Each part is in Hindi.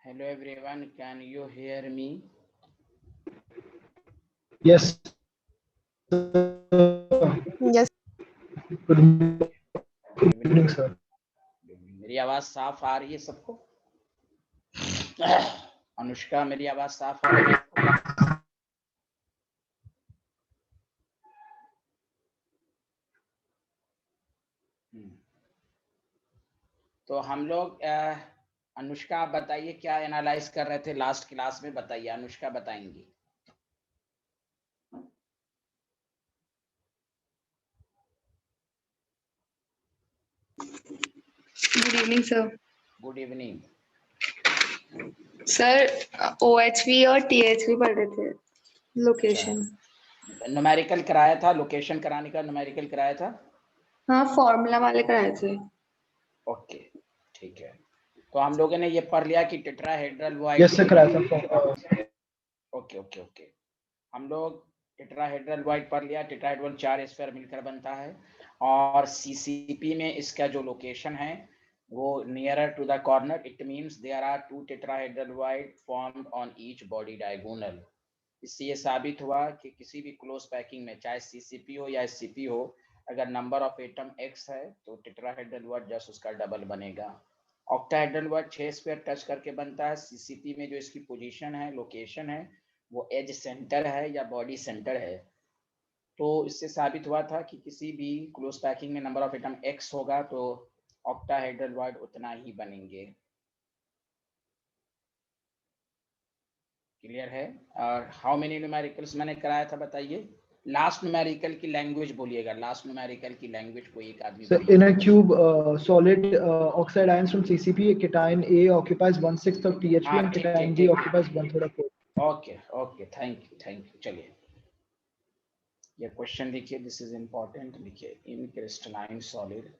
Hello everyone, can you hear me? Yes. Yes. Good evening, sir. मेरी आवाज साफ आ रही है सबको? अनुष्का, मेरी आवाज साफ आ रही है आपको? तो हम लोग अनुष्का आप बताइए क्या एनालाइज कर रहे थे लास्ट क्लास में, बताइए। अनुष्का बताएंगी। Good evening, sir. Good evening sir OHV और THV पढ़ रहे थे, लोकेशन। न्यूमेरिकल कराया था, लोकेशन कराने का न्यूमेरिकल कराया था। हाँ, फॉर्मूला वाले कराए थे। ओके, ठीक है। तो हम लोगों ने ये पढ़ लिया कि टेट्राहेड्रल वाइड। यस सर, कराया था। ओके ओके ओके, हम लोग टेट्राहेड्रल वाइड पढ़ लिया। टेट्राहेड्रल 4 स्फीयर मिलकर बनता है और सीसीपी में इसका जो लोकेशन है वो nearer to the corner. It means there are 2 tetrahedral void formed on each body diagonal. इससे ये साबित हुआ कि किसी भी क्लोज पैकिंग में, चाहे सीसीपी हो या एससीपी हो, अगर नंबर ऑफ एटम x है तो टेट्राहेड्रल वाइड जस्ट उसका डबल बनेगा। ऑक्टाहेड्रल वाइड 6 स्फीयर टच करके बनता है। सीसीपी में जो इसकी पोजीशन है, लोकेशन है, वो एज सेंटर है या बॉडी सेंटर है। तो इससे साबित हुआ था कि किसी भी क्लोज पैकिंग में नंबर ऑफ एटम x होगा तो ऑक्टाहेड्रल वाइड उतना ही बनेंगे। क्लियर है? और हाउ मेनी न्यूमेरिकल्स मैंने कराया था बताइए। लास्ट न्यूमेरिकल की लैंग्वेज बोलिएगा, लास्ट न्यूमेरिकल की लैंग्वेज कोई एक आदमी So बोलिए। in a cube, solid oxide ions from CCP, cation A occupies 1/6 of THP हाँ, and ठीक cation ठीक B ठीक। occupies 1/3 of it. Okay okay, thank you. चलिए ये क्वेश्चन लिखिए, दिस इज इंपॉर्टेंट। लिखिए इन क्रिस्टलाइन सॉलिड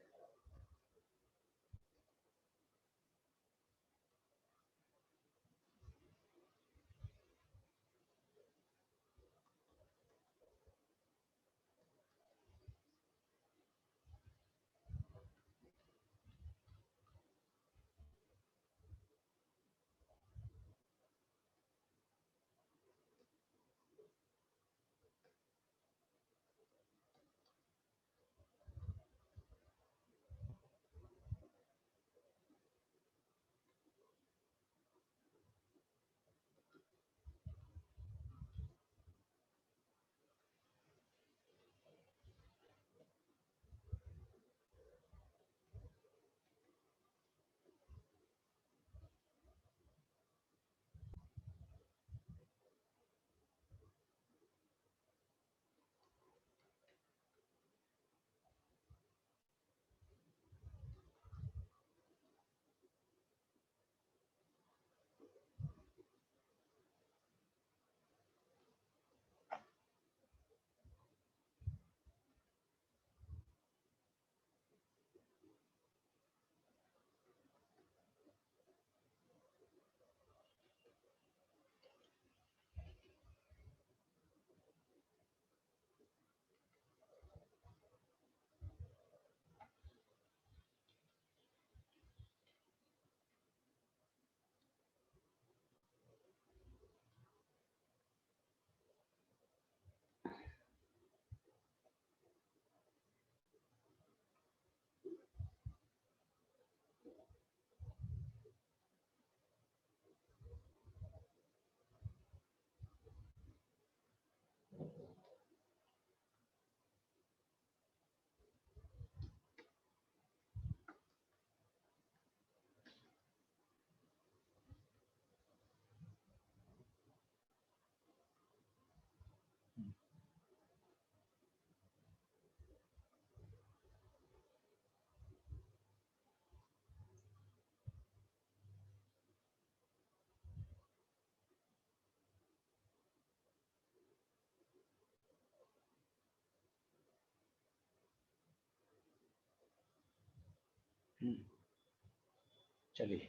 चलिए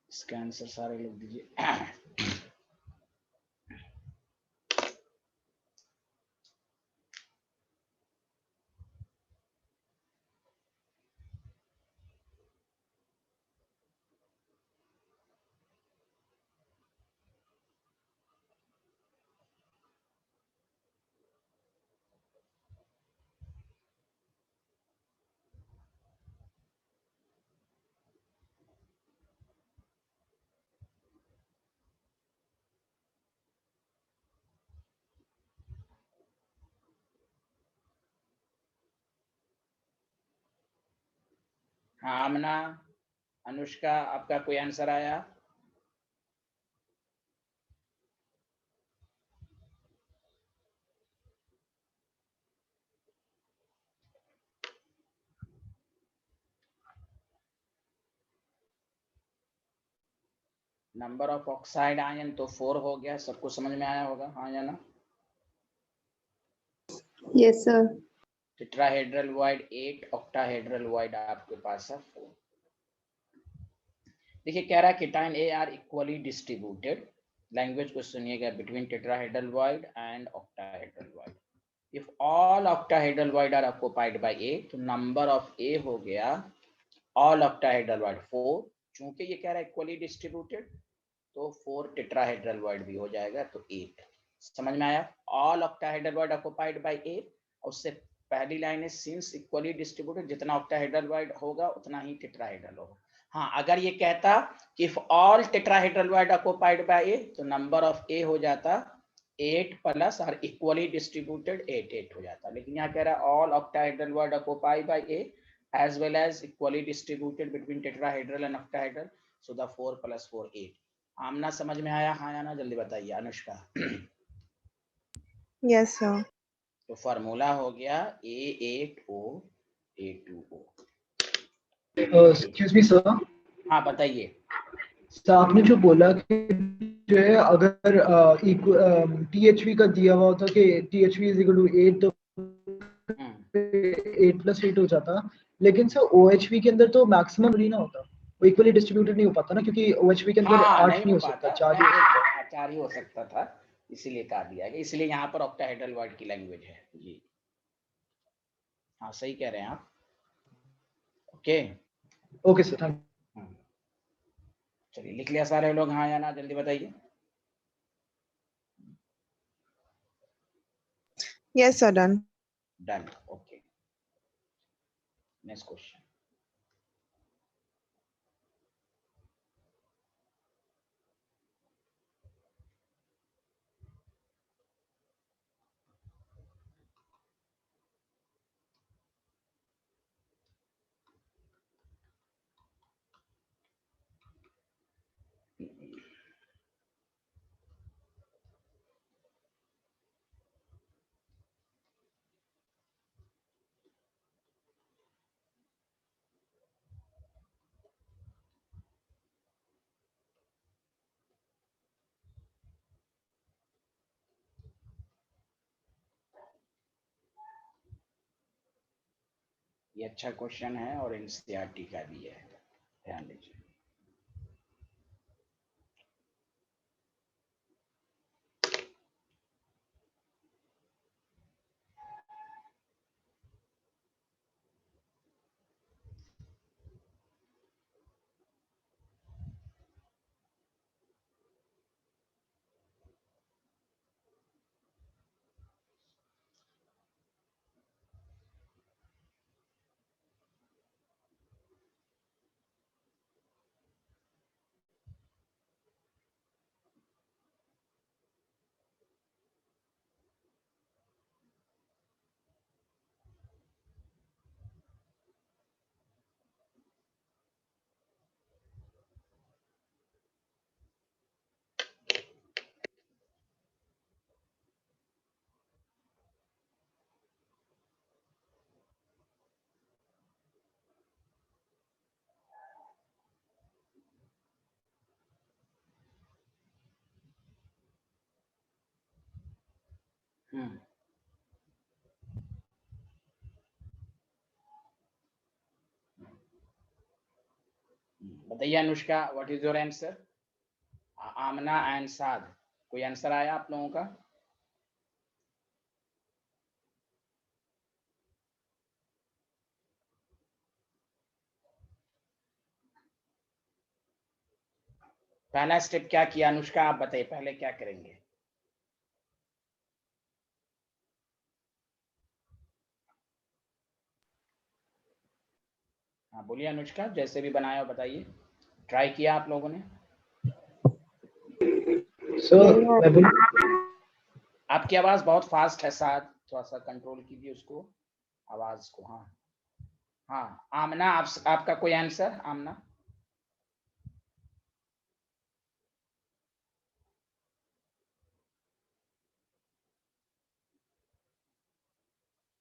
इसका आंसर सारे लिख दीजिए। हाँ आमना, अनुष्का, आपका कोई आंसर आया? नंबर ऑफ ऑक्साइड आयन तो 4 हो गया, सबको समझ में आया होगा, हाँ या ना? Yes, sir. Tetrahedral void 8, octahedral void आपके पास है 4। देखिए कह रहा है cation A are equally distributed, language को सुनिएगा, between tetrahedral void and octahedral void. If all octahedral void are occupied by A, तो नंबर ऑफ ए हो गया ऑल ऑक्टाहेड्रल वाइड 4, चूंकि ये कह रहा है इक्वली डिस्ट्रीब्यूटेड तो 4 टेट्राहेड्रल वाइड भी हो जाएगा, तो 8। समझ में आया? All octahedral void occupied by A, और उससे पहली लाइन है सिंस इक्वली डिस्ट्रीब्यूटेड, जितना ऑक्टाहेड्रल वाइड होगा उतना ही टेट्राहेड्रल होगा। हाँ, अगर ये कहता कि if all tetrahedral void occupied by A, तो नंबर ऑफ ए हो जाता 8 प्लस और इक्वली डिस्ट्रीब्यूटेड 8 हो जाता, लेकिन यहाँ कह रहा है all octahedral void occupied by A as well as equally distributed between tetrahedral and octahedral, so the 4 plus 4 8। आमना समझ में आया, हाँ या ना? जल्दी बताइए अनुष्का। Yes, sir. तो फार्मूला हो गया A8O A2O। Excuse me sir, हाँ बताइए। सर आपने जो बोला कि जो है अगर THV का दिया हुआ होता कि THV इज इक्वल टू 8, तो 8 प्लस 8 हो जाता, लेकिन सर OHV के अंदर तो मैक्सिमम नहीं ना होता, वो इक्वली डिस्ट्रीब्यूटेड नहीं हो पाता ना, क्योंकि OHV के अंदर हाँ 8 नहीं हो सकता, 4 ही हो सकता। 4 ही हो सकता था, इसीलिए कहा दिया गया, इसलिए यहाँ पर ऑक्टाहेड्रल वाइड की लैंग्वेज है जी। हाँ सही कह रहे हैं आप। Okay okay sir, thank you. चलिए लिख लिया सारे लोग, हाँ या ना? जल्दी बताइए। Yes, sir. Done. Done, okay. Next question. ये अच्छा क्वेश्चन है और एनसीईआरटी का भी है, ध्यान दीजिए। बताइए Anushka, what is your answer? Amna and Saad, कोई आंसर आया आप लोगों का? पहला स्टेप क्या किया अनुष्का, आप बताइए, पहले क्या करेंगे? हाँ बोलिए अनुष्का, जैसे भी बनाया हो बताइए, ट्राई किया आप लोगों ने? सर मैं बोलूं, आपकी आवाज बहुत फास्ट है साद, थोड़ा सा कंट्रोल कीजिए उसको, आवाज को। हाँ हाँ आमना, आपका कोई आंसर? आमना,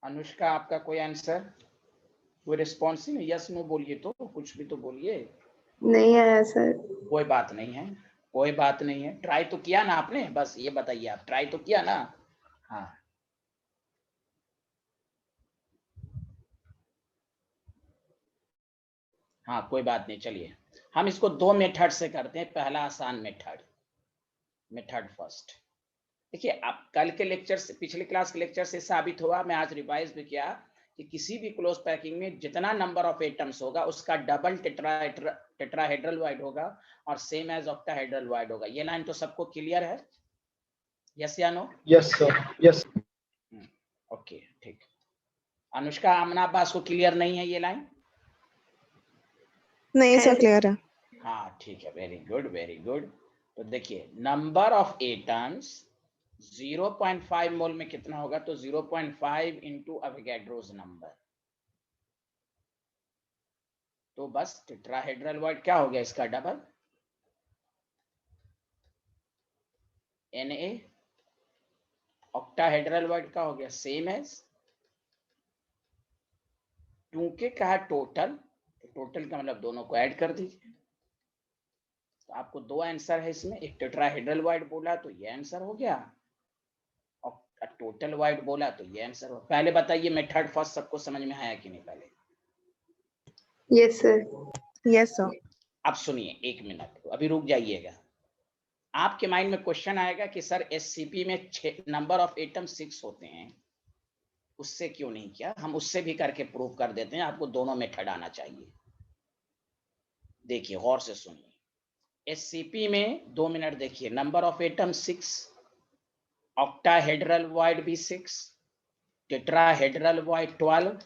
अनुष्का आपका कोई आंसर? कोई रिस्पॉन्स ही नहीं, यस नो बोलिए, तो कुछ भी तो बोलिए। नहीं आया सर। कोई बात नहीं है, कोई बात नहीं है, ट्राई तो किया ना आपने, बस ये बताइए, आप ट्राई तो किया ना? हाँ हाँ कोई बात नहीं, चलिए हम इसको दो मेथड से करते हैं। पहला आसान मेथड, मेथड फर्स्ट। देखिए आप कल के लेक्चर से, पिछले क्लास के लेक्चर से साबित हुआ, मैं आज रिवाइज भी किया, कि किसी भी क्लोज पैकिंग में जितना नंबर ऑफ एटम्स होगा उसका डबल टेट्राहेड्रल वाइड होगा और सेम एज ऑक्टाहेड्रल वाइड होगा। ये लाइन तो सबको क्लियर है? यस या no? Yes sir, yes. Okay ठीक। अनुष्का, आमना अब्बास को क्लियर नहीं है ये लाइन? नहीं सर, क्लियर है। हाँ ठीक है, वेरी गुड वेरी गुड। तो देखिए नंबर ऑफ एटम्स 0.5 मोल में कितना होगा, तो 0.5 इंटू अवोगाड्रोस नंबर। तो बस टेट्राहेड्रल वर्ड क्या हो गया, इसका डबल Na। ऑक्टाहेड्रल वर्ड का हो गया सेम एज, टू के कहा टोटल, तो टोटल का मतलब दोनों को ऐड कर दीजिए। तो आपको दो आंसर है इसमें, एक टेट्राहेड्रल वर्ड बोला तो ये आंसर हो गया, और टोटल वर्ड बोला तो ये आंसर हो। पहले बताइए मेथड फर्स्ट सबको समझ में आया कि नहीं पहले? Yes sir. Yes sir. अब सुनिए एक मिनट, अभी रुक जाइएगा। आपके माइंड में क्वेश्चन आएगा कि सर एससीपी में नंबर ऑफ एटम 6 होते हैं, उससे क्यों नहीं किया? हम उससे भी करके प्रूव कर देते हैं, आपको दोनों मेथड आना चाहिए। देखिए गौर से सुनिए, एससीपी में 2 मिनट देखिए, number of atom 6, octahedral void भी 6, टेट्राहेड्रल वॉइड 12,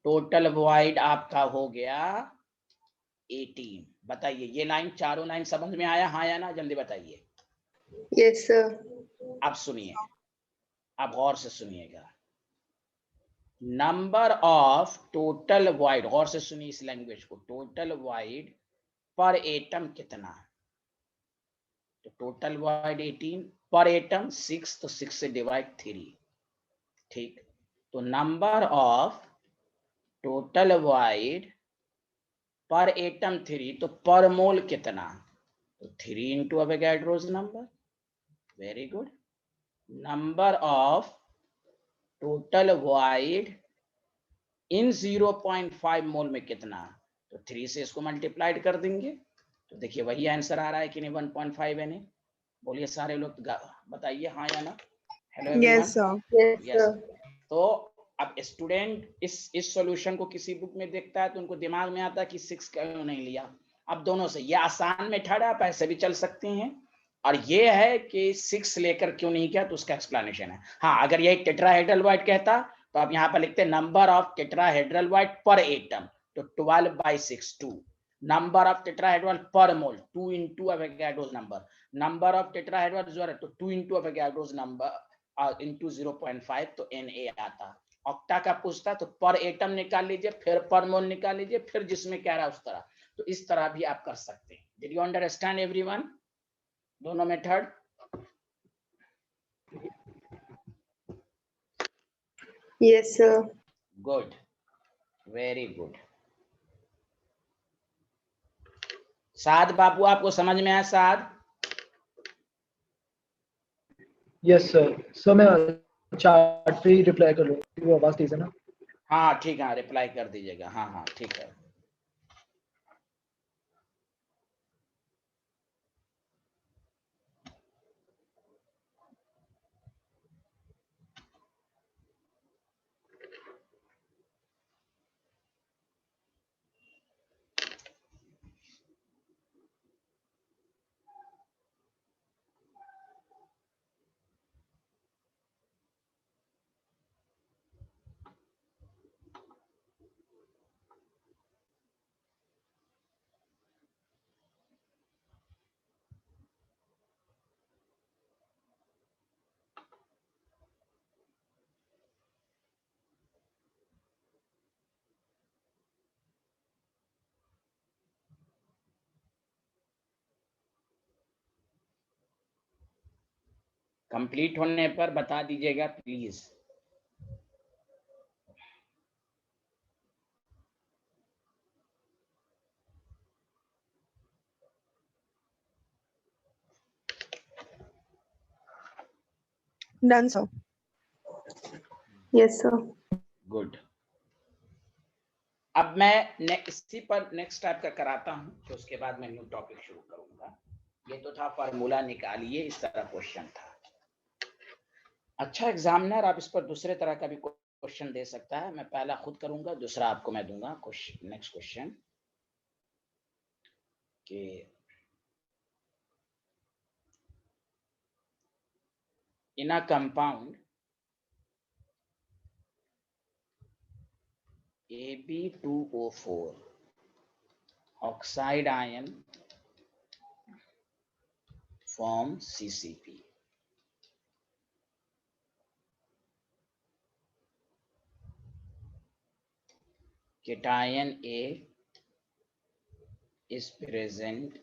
टोटल वॉइड आपका हो गया 18। बताइए ये लाइन, चारों लाइन समझ में आया, हाँ या ना? जल्दी बताइए। Yes sir. अब सुनिए, अब गौर से सुनिएगा, नंबर ऑफ टोटल वॉइड, गौर से सुनिए इस लैंग्वेज को, टोटल वॉइड पर एटम कितना? तो टोटल वॉइड 18, पर एटम 6, तो 6 से डिवाइड 3। ठीक, तो number of total void per atom 3, तो पर मोल कितना? तो 3 into Avogadro's number. Very good. Number of total void in 0.5 mole में कितना? तो 3 से इसको मल्टीप्लाइड कर देंगे, तो देखिए वही आंसर आ रहा है कि नहीं, 1.5 Na। बोलिए सारे लोग, बताइए हाँ या ना। Hello everyone. Yes sir. Yes yes. Sir. तो अब स्टूडेंट इस सॉल्यूशन को किसी बुक में देखता है तो उनको दिमाग में आता है कि 6 क्यों नहीं लिया। अब दोनों से, ये आसान मेथड है, आप ऐसे भी चल सकते हैं, और ये है कि 6 लेकर क्यों नहीं किया, तो उसका एक्सप्लेनेशन है। हाँ, अगर ये टेट्राहेड्रल वाइड कहता तो आप यहाँ पर लिखते number of tetrahedral void per atom, तो 12/6 2। Number of tetrahedral per mole 2 into Avogadro's number. Number of tetrahedral तो 2 इंटू अवोगाड्रोस नंबर इंटू 0.5, तो Na आता। ऑक्टा का पूछता तो पर एटम निकाल लीजिए, फिर पर मोल निकाल लीजिए, फिर जिसमें कह रहा है उस तरह। तो इस तरह भी आप कर सकते हैं। डिड यू अंडरस्टैंड एवरीवन दोनों method? Yes sir. Good, very good. Saad बाबू आपको समझ में आया? साद? Yes sir. सर मैं चैट पे ही रिप्लाई कर लूंगा, वो आवाज तेज है ना। हाँ ठीक है, रिप्लाई कर दीजिएगा। हाँ हाँ ठीक है। कंप्लीट होने पर बता दीजिएगा please. Done, sir. Yes, sir. Good. अब मैं इसी पर नेक्स्ट टाइप का कराता हूं, तो उसके बाद मैं न्यू टॉपिक शुरू करूंगा। ये तो था फार्मूला निकालिए, इस तरह क्वेश्चन था। अच्छा एग्जामिनर आप इस पर दूसरे तरह का भी क्वेश्चन दे सकता है। मैं पहला खुद करूंगा, दूसरा आपको मैं दूंगा। नेक्स्ट क्वेश्चन कि in a compound Ab2O4 oxide ion form CCP. Cation A is present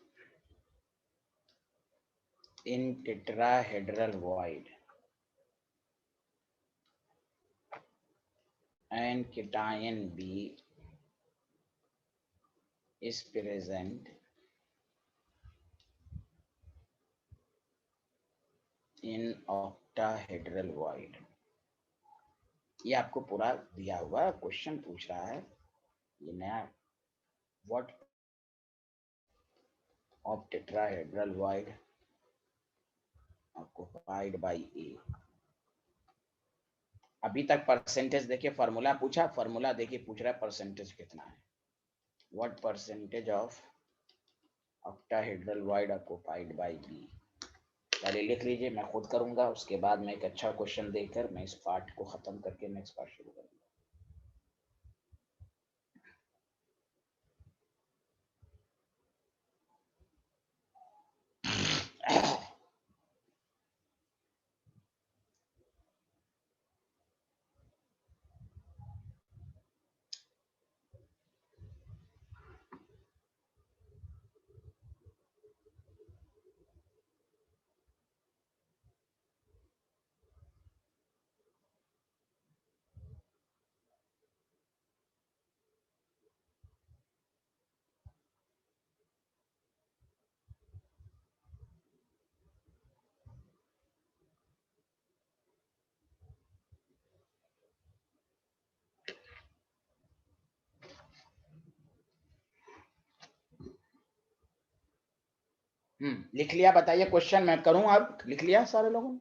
in tetrahedral void and cation B is present in octahedral void. ये आपको पूरा दिया हुआ क्वेश्चन पूछ रहा है। ये नया what of tetrahedral void occupied by A। अभी तक परसेंटेज देखिए, फार्मूला पूछा, फार्मूला देखिए पूछ रहा है परसेंटेज कितना है। What percentage of octahedral void occupied by B। पहले लिख लीजिए, मैं खुद करूंगा, उसके बाद मैं एक अच्छा क्वेश्चन देकर मैं इस पार्ट को खत्म करके नेक्स्ट पार्ट शुरू करूंगा। लिख लिया, बताइए क्वेश्चन मैं करूं। अब लिख लिया सारे लोगों ने?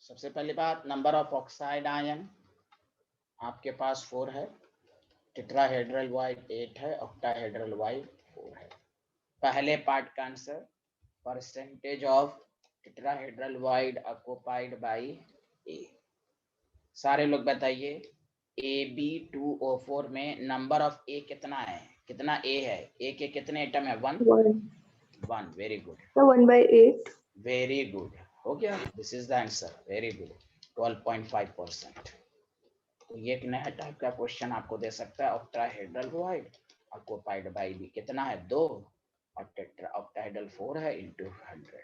सबसे पहली बात, नंबर ऑफ ऑक्साइड आयन आपके पास 4 है, टेट्राहेड्रल वाइड 8 है, ऑक्टाहेड्रल वाइड 4 है। पहले पार्ट का answer percentage of tetrahedral void occupied by A. सारे लोग बताइए Ab2O4 में नंबर ऑफ ए कितना है? कितना ए है? ए के कितने एटम है? 1 1। Very good. So 1/8. Very good, हो गया। This is the answer, very good. 12.5%। तो ये एक नया टाइप का क्वेश्चन आपको दे सकता है। Octahedral void occupied by B कितना है? 2, और ऑक्टाहेड्रल 4 है इंटू 100,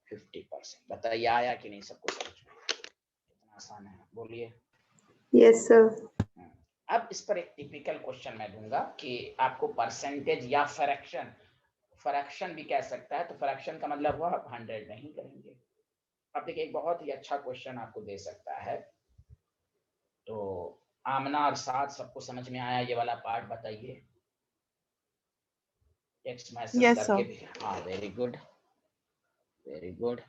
50%। बताइए आया कि नहीं सबको समझ में? कितना आसान है, बोलिए। Yes, sir. अब इस पर एक टिपिकल क्वेश्चन मैं दूंगा कि आपको परसेंटेज या फ्रैक्शन, फ्रैक्शन भी कह सकता है, तो फ्रैक्शन का मतलब हुआ 100 नहीं करेंगे। अब देखिए एक बहुत ही अच्छा क्वेश्चन आपको दे सकता है। तो आमना और साथ सबको समझ में आया ये वाला पार्ट? बताइए टेक्स्ट मैसेज Yes, करके sir. भी। हाँ वेरी गुड, वेरी गुड।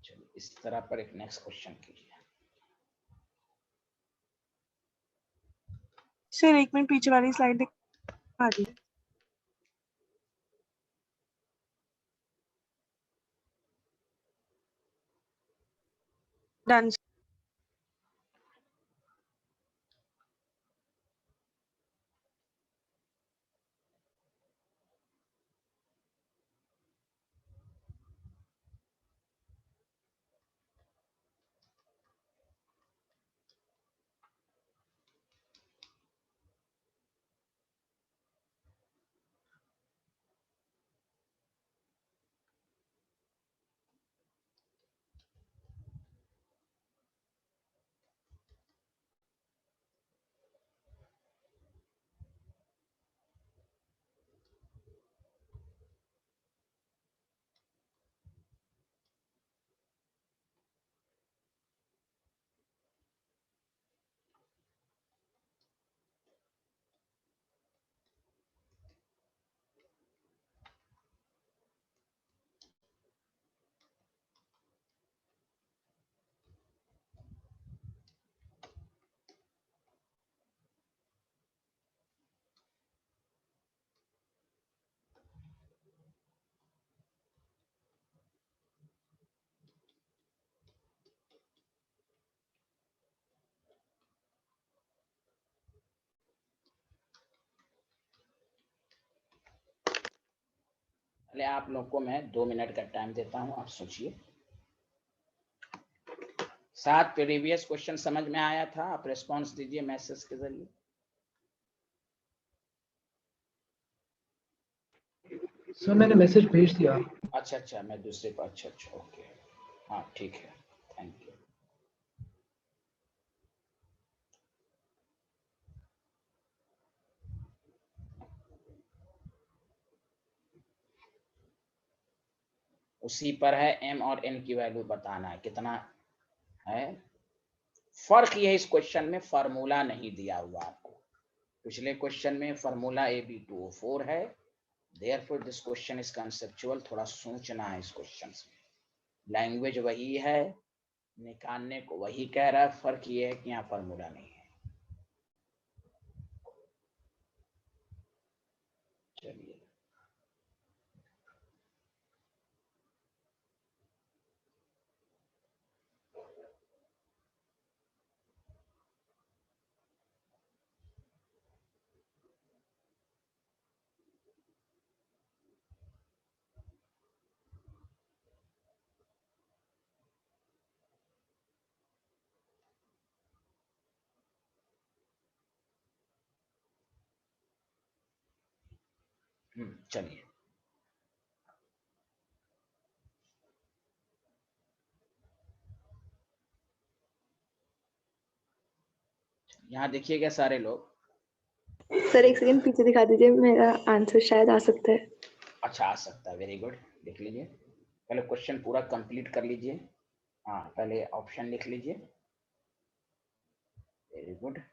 चलिए इस तरह पर एक नेक्स्ट क्वेश्चन कीजिए। सर एक मिनट पीछे वाली स्लाइड दिखा दी। डन। पहले आप लोग को मैं 2 मिनट का टाइम देता हूं, आप सोचिए। 7 प्रीवियस क्वेश्चन समझ में आया था? आप रिस्पॉन्स दीजिए मैसेज के जरिए। सर मैंने मैसेज भेज दिया। अच्छा, मैं दूसरे पर, अच्छा, ओके, हाँ ठीक है, थैंक यू। उसी पर है, m और n की वैल्यू बताना है कितना है। फर्क ये है, इस क्वेश्चन में फार्मूला नहीं दिया हुआ आपको। पिछले क्वेश्चन में फार्मूला AB2O4 है, therefore this question is conceptual. थोड़ा सोचना है इस क्वेश्चन में। लैंग्वेज वही है, निकालने को वही कह रहा है, फर्क ये है कि यहाँ फार्मूला नहीं है। चलिए, चलिए, यहाँ देखिएगा सारे लोग। सर एक सेकंड पीछे दिखा दीजिए, मेरा आंसर शायद आ सकता है। अच्छा, आ सकता है, वेरी गुड। लिख लीजिए, पहले क्वेश्चन पूरा कंप्लीट कर लीजिए। हाँ, पहले ऑप्शन लिख लीजिए, वेरी गुड।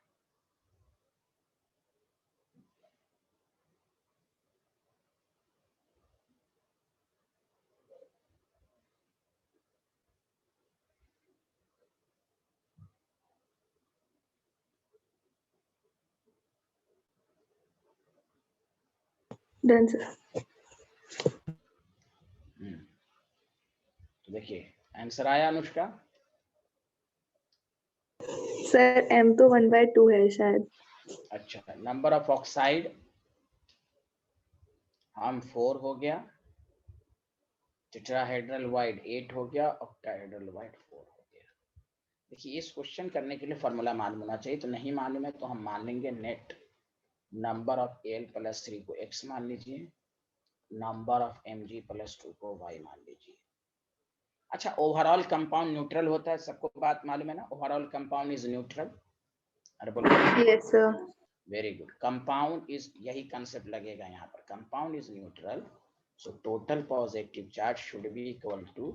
Done sir. तो देखिए आंसर आया अनुष्का। सर m तो 1/2 है शायद। अच्छा, नंबर ऑफ ऑक्साइड हम 4 हो गया, टेट्राहेड्रल वाइड 8 हो गया, ऑक्टाहेड्रल वाइड 4 हो गया। देखिए इस क्वेश्चन करने के लिए फॉर्मूला मालूम होना चाहिए, तो नहीं मालूम है तो हम मान लेंगे नेट नंबर ऑफ Al+3 को x मान लीजिए, नंबर ऑफ Mg+2 को y मान लीजिए। अच्छा, ओवरऑल कंपाउंड न्यूट्रल होता है, सबको बात मालूम है ना? Overall compound is neutral. अरे बोलो। Yes sir. Very good. Compound is, यही कंसेप्ट लगेगा यहाँ पर, compound is neutral, so total positive charge should be equal to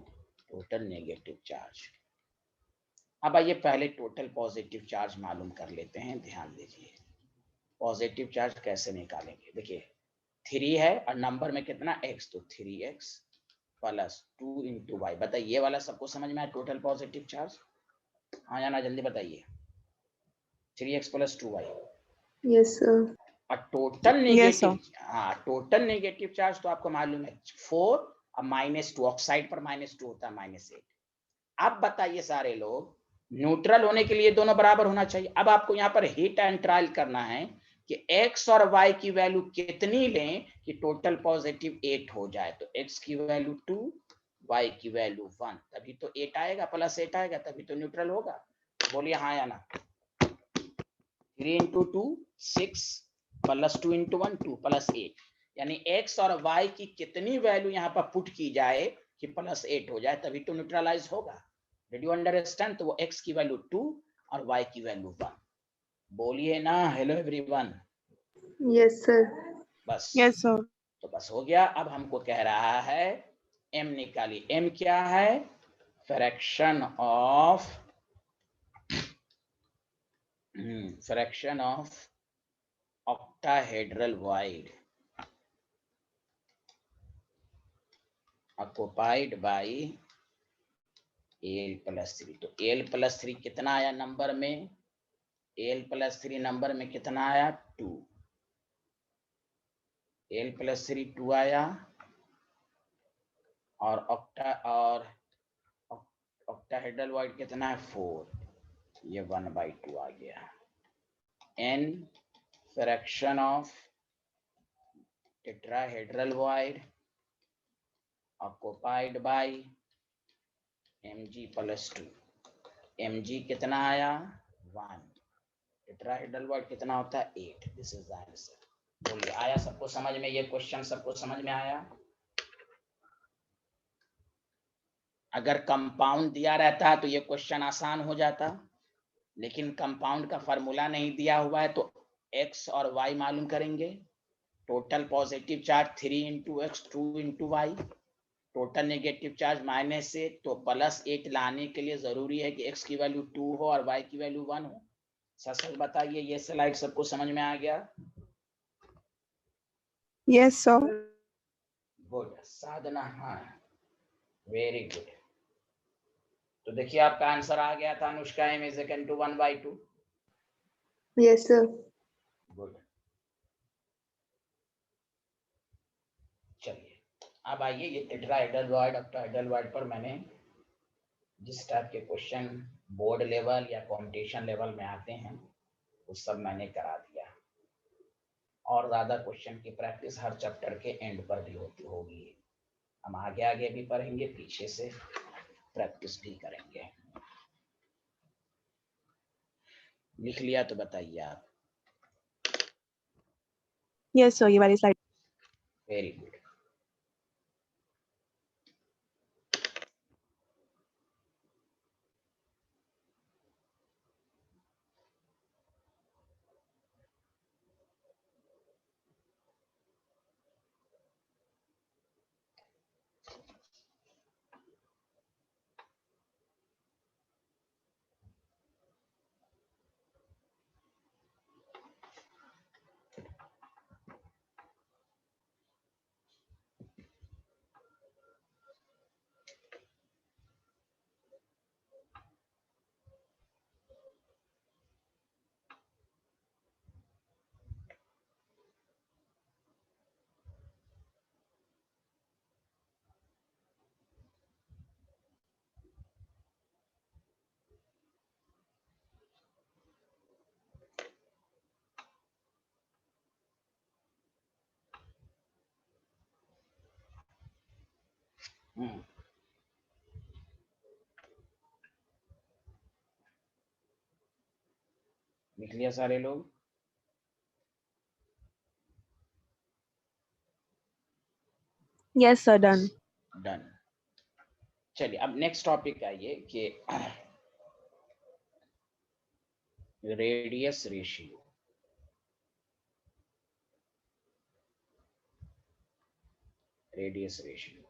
total negative charge. अब आइए पहले टोटल पॉजिटिव चार्ज मालूम कर लेते हैं, ध्यान दीजिए। पॉजिटिव चार्ज कैसे निकालेंगे? देखिए 3 है और नंबर में कितना x, तो 3x प्लस 2 इंटू वाई। बताइए ये वाला सबको समझ में आया? टोटल पॉजिटिव चार्ज, हाँ या ना, जल्दी बताइए। 3x plus 2y। Yes sir. और टोटल Yes, नेगेटिव, sir. हाँ टोटल नेगेटिव चार्ज तो आपको मालूम है 4 और -2, ऑक्साइड पर -2 होता है, -8। अब बताइए सारे लोग, न्यूट्रल होने के लिए दोनों बराबर होना चाहिए। अब आपको यहाँ पर हिट एंड ट्रायल करना है कि x और y की वैल्यू कितनी लें कि टोटल पॉजिटिव 8 हो जाए। तो x की वैल्यू 2, y की वैल्यू 1, तभी तो 8 आएगा, +8 आएगा, तभी तो न्यूट्रल होगा। बोलिए हाँ या ना। 3 इंटू 2 6 प्लस 2 इंटू 1 2 प्लस 8, यानी x और y की कितनी वैल्यू यहाँ पर पुट की जाए कि +8 हो जाए, तभी तो न्यूट्रलाइज होगा। Did you understand? तो वो x की वैल्यू 2 और y की वैल्यू 1। बोलिए ना हेलो एवरीवन। Yes sir. बस, Yes, sir. तो बस हो गया। अब हमको कह रहा है m निकालिए। m क्या है? Fraction of octahedral void occupied by Al+3। तो Al+3 कितना आया नंबर में? Al+3 नंबर में कितना आया? 2। Al+3 2 आया, और octahedral void कितना है? 4, ये 1/2 आ गया। n fraction of tetrahedral void occupied by Mg+2. Mg कितना आया 1, टेट्राहेड्रल वॉइड कितना होता है 8. This is the answer. बोलिए आया सबको समझ में? ये क्वेश्चन सबको समझ में आया? अगर कंपाउंड दिया रहता है तो ये क्वेश्चन आसान हो जाता, लेकिन कंपाउंड का फार्मूला नहीं दिया हुआ है तो x और y मालूम करेंगे. Total positive charge 3 into x 2 into y, total negative charge -8, तो +8 लाने के लिए जरूरी है कि x की वैल्यू 2 हो और y की वैल्यू 1 हो. सच बताइए, ये स्लाइड सबको समझ में आ गया? Yes, sir. गुड. साधना, हाँ, वेरी गुड. तो देखिए आपका आंसर आ गया था Anushka, m is equal to 1/2. Yes, sir. Good. चलिए अब आइए, ये टेट्राहेड्रल वॉइड, ऑक्टाहेड्रल वॉइड पर मैंने जिस टाइप के क्वेश्चन बोर्ड लेवल या कंपटीशन लेवल में आते हैं वो सब मैंने करा दिया. और ज्यादा क्वेश्चन की प्रैक्टिस हर चैप्टर के एंड पर भी होगी. हम आगे आगे भी पढ़ेंगे, पीछे से प्रैक्टिस भी करेंगे. लिख लिया तो बताइए आप. Yes, sir. ये वाली slide. Very good. लिख लिया सारे लोग? Yes, sir. Done. डन. चलिए अब नेक्स्ट टॉपिक आइए कि रेडियस रेशियो. रेडियस रेशियो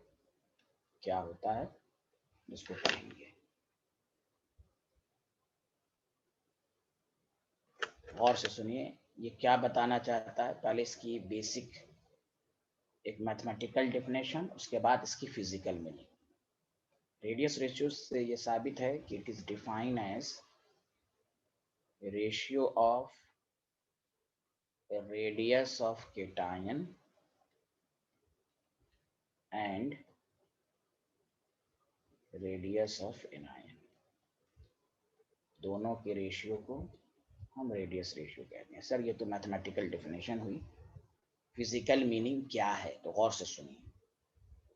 क्या होता है इसको पढ़ेंगे. और से सुनिए, ये क्या बताना चाहता है. पहले इसकी बेसिक एक मैथमेटिकल डेफिनेशन, उसके बाद इसकी फिजिकल मीनिंग. रेडियस रेशियो से ये साबित है कि it is define as ratio of radius of cation and radius of anion. दोनों के रेशियो को हम रेडियस रेशियो कहते हैं. सर ये तो मैथमेटिकल डेफिनेशन हुई, फिजिकल मीनिंग क्या है तो गौर से सुनिए.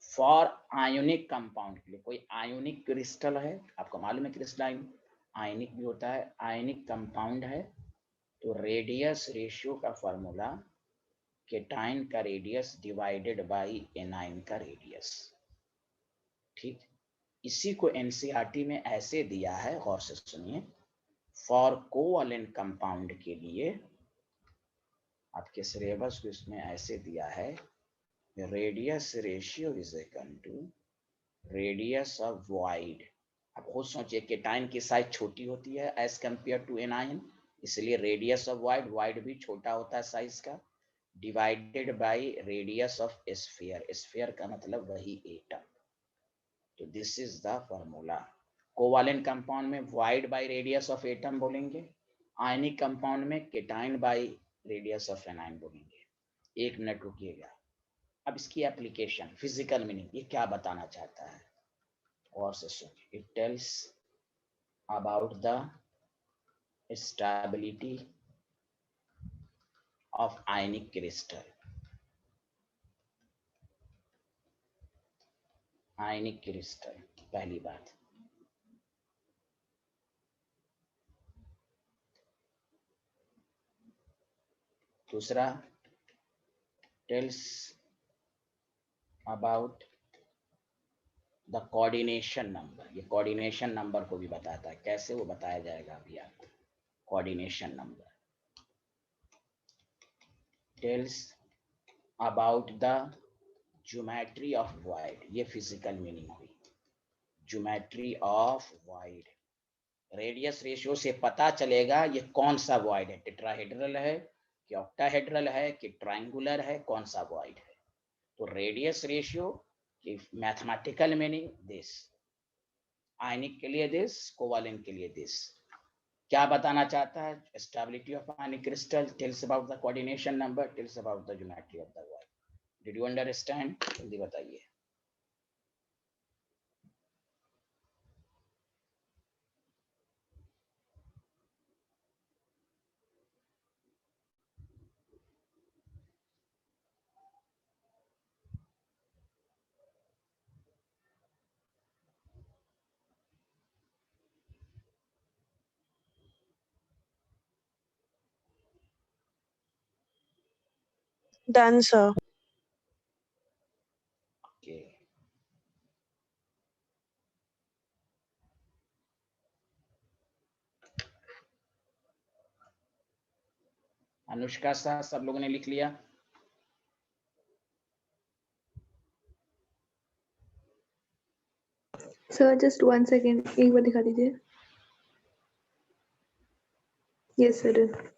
फॉर आयोनिक कंपाउंड के लिए, कोई आयोनिक क्रिस्टल है, आपको मालूम है क्रिस्टलाइन आयनिक भी होता है, आयनिक कंपाउंड है, तो रेडियस रेशियो का फॉर्मूला केटाइन का रेडियस डिवाइडेड बाय एनाइन का रेडियस. ठीक, इसी को एनसीईआरटी में ऐसे दिया है, गौर से सुनिए. फॉर कोवैलेंट कंपाउंड के लिए आपके सिलेबस को इसमें ऐसे दिया है, radius ratio is equal to radius of void. आप खुद सोचिए, केटाइन की साइज छोटी होती है एज कंपेयर टू एनाइन, इसलिए रेडियस ऑफ वॉइड, वॉइड भी छोटा होता है साइज का, divided by radius of sphere. Sphere का मतलब वही एटम. तो this is the formula. Covalent compound में void by radius of atom बोलेंगे, आयनिक कंपाउंड में cation by radius of anion बोलेंगे. 1 मिनट रुकिएगा. अब इसकी एप्लीकेशन, फिजिकल मीनिंग, ये क्या बताना चाहता है और से सुनिए. It tells about the stability of ionic crystal. Ionic crystal, पहली बात। दूसरा, tells about the coordination number. ये कोऑर्डिनेशन नंबर को भी बताता है, कैसे वो बताया जाएगा अभी आपको। Coordination number tells about the geometry of void, ये फिजिकल मीनिंग हुई। Geometry of void, radius ratio से पता चलेगा ये कौन सा वॉइड है, टेट्राहेड्रल है कि ऑक्टाहेड्रल है कि ट्रायंगुलर है, कौन सा वॉइड है। तो रेडियस रेशियो की मैथमेटिकल मीनिंग दिस, आयनिक के लिए दिस, कोवालेंट के लिए दिस। क्या बताना चाहता है? Stability of ionic crystal, tells about the coordination number, tells about the geometry of the void. Did you understand? जल्दी बताइए। Done, sir. ओके, अनुष्का सा, सब लोगों ने लिख लिया? सर जस्ट 1 सेकेंड, एक बार दिखा दीजिए। Yes sir.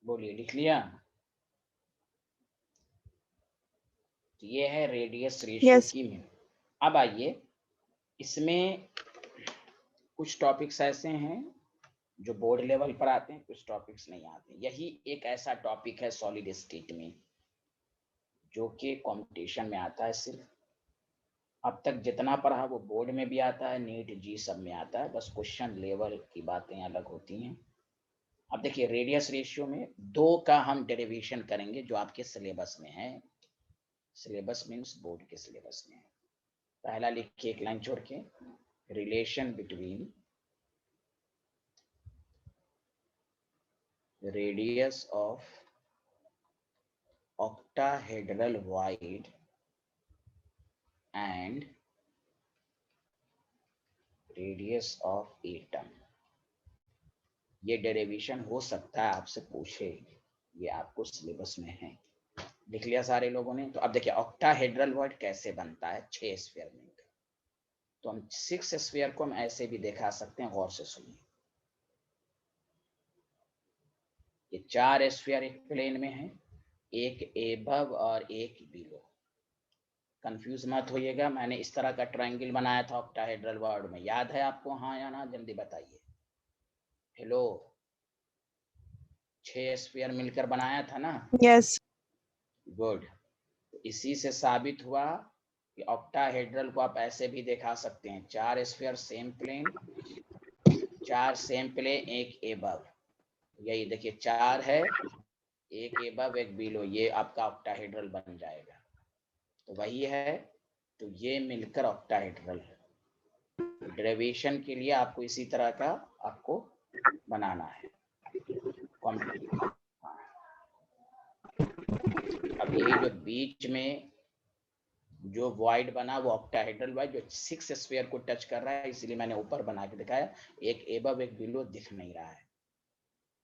बोलिए, लिख लिया? तो ये है रेडियस रेशियो Yes. की मीनिंग। अब आइए, इसमें कुछ टॉपिक्स ऐसे हैं जो बोर्ड लेवल पर आते हैं, कुछ टॉपिक्स नहीं आते। यही एक ऐसा टॉपिक है सॉलिड स्टेट में जो कि कंपटीशन में आता है। सिर्फ अब तक जितना पढ़ा वो बोर्ड में भी आता है, नीट जी सब में आता है, बस क्वेश्चन लेवल की बातें अलग होती हैं। अब देखिए, रेडियस रेशियो में 2 का हम डेरिवेशन करेंगे जो आपके सिलेबस में है। सिलेबस मीन्स बोर्ड के सिलेबस में है। पहला लिखिए एक लाइन छोड़ के, relation between radius of octahedral void and radius of atom। ये डेरिवेशन हो सकता है आपसे पूछे, ये आपको सिलेबस में है। लिख लिया सारे लोगों ने? तो अब देखिए ऑक्टाहेड्रल वॉइड कैसे बनता है 6 स्फीयर में। तो हम 6 स्फीयर को हम ऐसे भी दिखा सकते हैं, गौर से सुनिए। ये 4 स्फीयर एक प्लेन में है, एक एबव और एक बिलो। कंफ्यूज मत होइएगा, मैंने इस तरह का ट्रायंगल बनाया था ऑक्टाहेड्रल वॉइड में, याद है आपको? हाँ या ना, जल्दी बताइए। हेलो, 6 स्फीयर मिलकर बनाया था ना? Yes. गुड। इसी से साबित हुआ कि ऑक्टाहेड्रल को आप ऐसे भी दिखा सकते हैं, 4 sphere same plane, 4 same plane, एक एबव। यही देखिए 4 है, एक एबव एक बिलो, ये आपका ऑक्टाहेड्रल बन जाएगा। तो वही है, तो ये मिलकर ऑक्टाहेड्रल है। डेरिवेशन के लिए आपको इसी तरह का आपको बनाना है। अब यही जो बीच में जो वॉइड बना वो ऑक्टाहेड्रल वॉइड जो 6 स्फीयर को टच कर रहा है, इसलिए मैंने ऊपर बना के दिखाया। एक एबव एक बिलो दिख नहीं रहा है।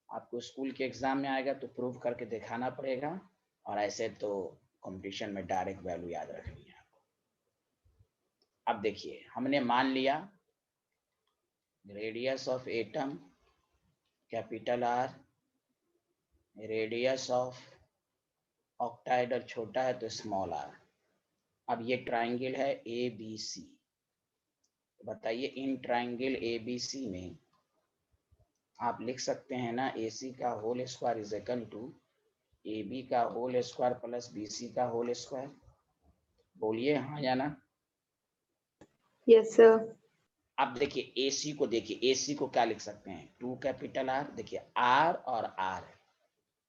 आपको स्कूल के एग्जाम में आएगा तो प्रूव करके दिखाना पड़ेगा, और ऐसे तो कंपटीशन में डायरेक्ट वैल्यू याद रखनी है आपको। अब देखिए, हमने मान लिया radius of atom capital R, radius of octahedral छोटा है तो स्मॉल आर। अब ये ट्राइंगल है ए बी सी, बताइए in triangle A B C में आप लिख सकते हैं ना ए सी का whole square is equal to A B का whole square plus B C का होल स्क्वायर। बोलिए हाँ या ना। Yes, sir. अब देखिए AC को, देखिए AC को क्या लिख सकते हैं, 2 कैपिटल R, देखिए R और R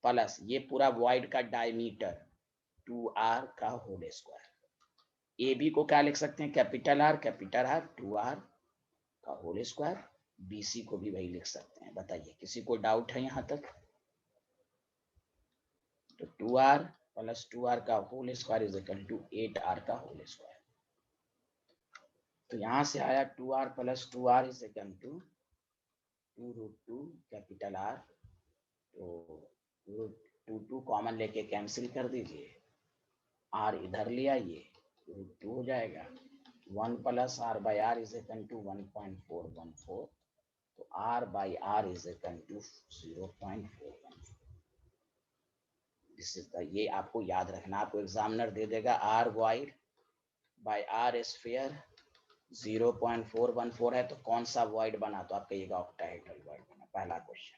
प्लस ये पूरा वॉइड का डायमीटर 2R का होल स्क्वायर। AB को क्या लिख सकते हैं, कैपिटल R 2R का होल स्क्वायर। BC को भी वही लिख सकते हैं। बताइए किसी को डाउट है यहाँ तक? तो 2R प्लस 2R का whole square is equal to 8R का होल स्क्वायर। तो यहाँ से आया 2R plus 2R is equal to 2√2 capital R, तो 2 कॉमन लेके कैंसिल कर दीजिए, R इधर ले आइए, √2 हो जाएगा। 1 plus R by R is equal to 1.414, तो R by R is equal to 0.414। ये आपको याद रखना, आपको एग्जामिनर दे देगा R wide by R sphere 0.414 है, तो कौन सा वॉइड बना, तो आप कहिएगा ऑक्टाहेड्रल वॉइड बना। पहला क्वेश्चन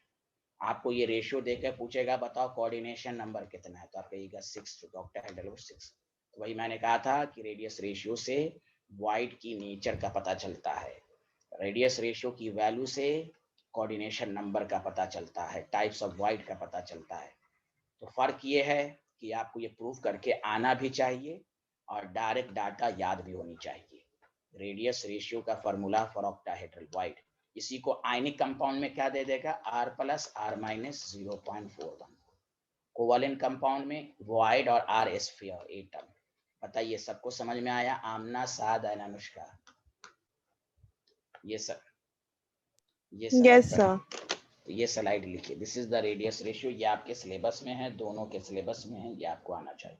आपको ये रेशियो देकर पूछेगा बताओ कोऑर्डिनेशन नंबर कितना है, तो आप कहिएगा 6, ऑक्टाहेड्रल 6। तो वही मैंने कहा था कि रेडियस रेशियो से वॉइड की नेचर का पता चलता है, रेडियस रेशियो की वैल्यू से कोऑर्डिनेशन नंबर का पता चलता है, टाइप्स ऑफ वॉइड का पता चलता है। तो फर्क ये है कि आपको ये प्रूफ करके आना भी चाहिए और डायरेक्ट डाटा याद भी होनी चाहिए। रेडियस रेशियो का फॉर्मूला फॉर ऑक्टाहेड्रल वॉइड, इसी को आयनिक कंपाउंड में क्या दे देगा, R plus R minus 0.41। Covalent compound में वॉइड और R स्फीयर एटम। बताइए सबको समझ में आया? आमना, साद एंड अनुष्का, ये सब Yes, स्लाइड sir. तो ये स्लाइड लिखिए, this is the radius ratio. ये आपके सिलेबस में है, दोनों के सिलेबस में है, ये आपको आना चाहिए।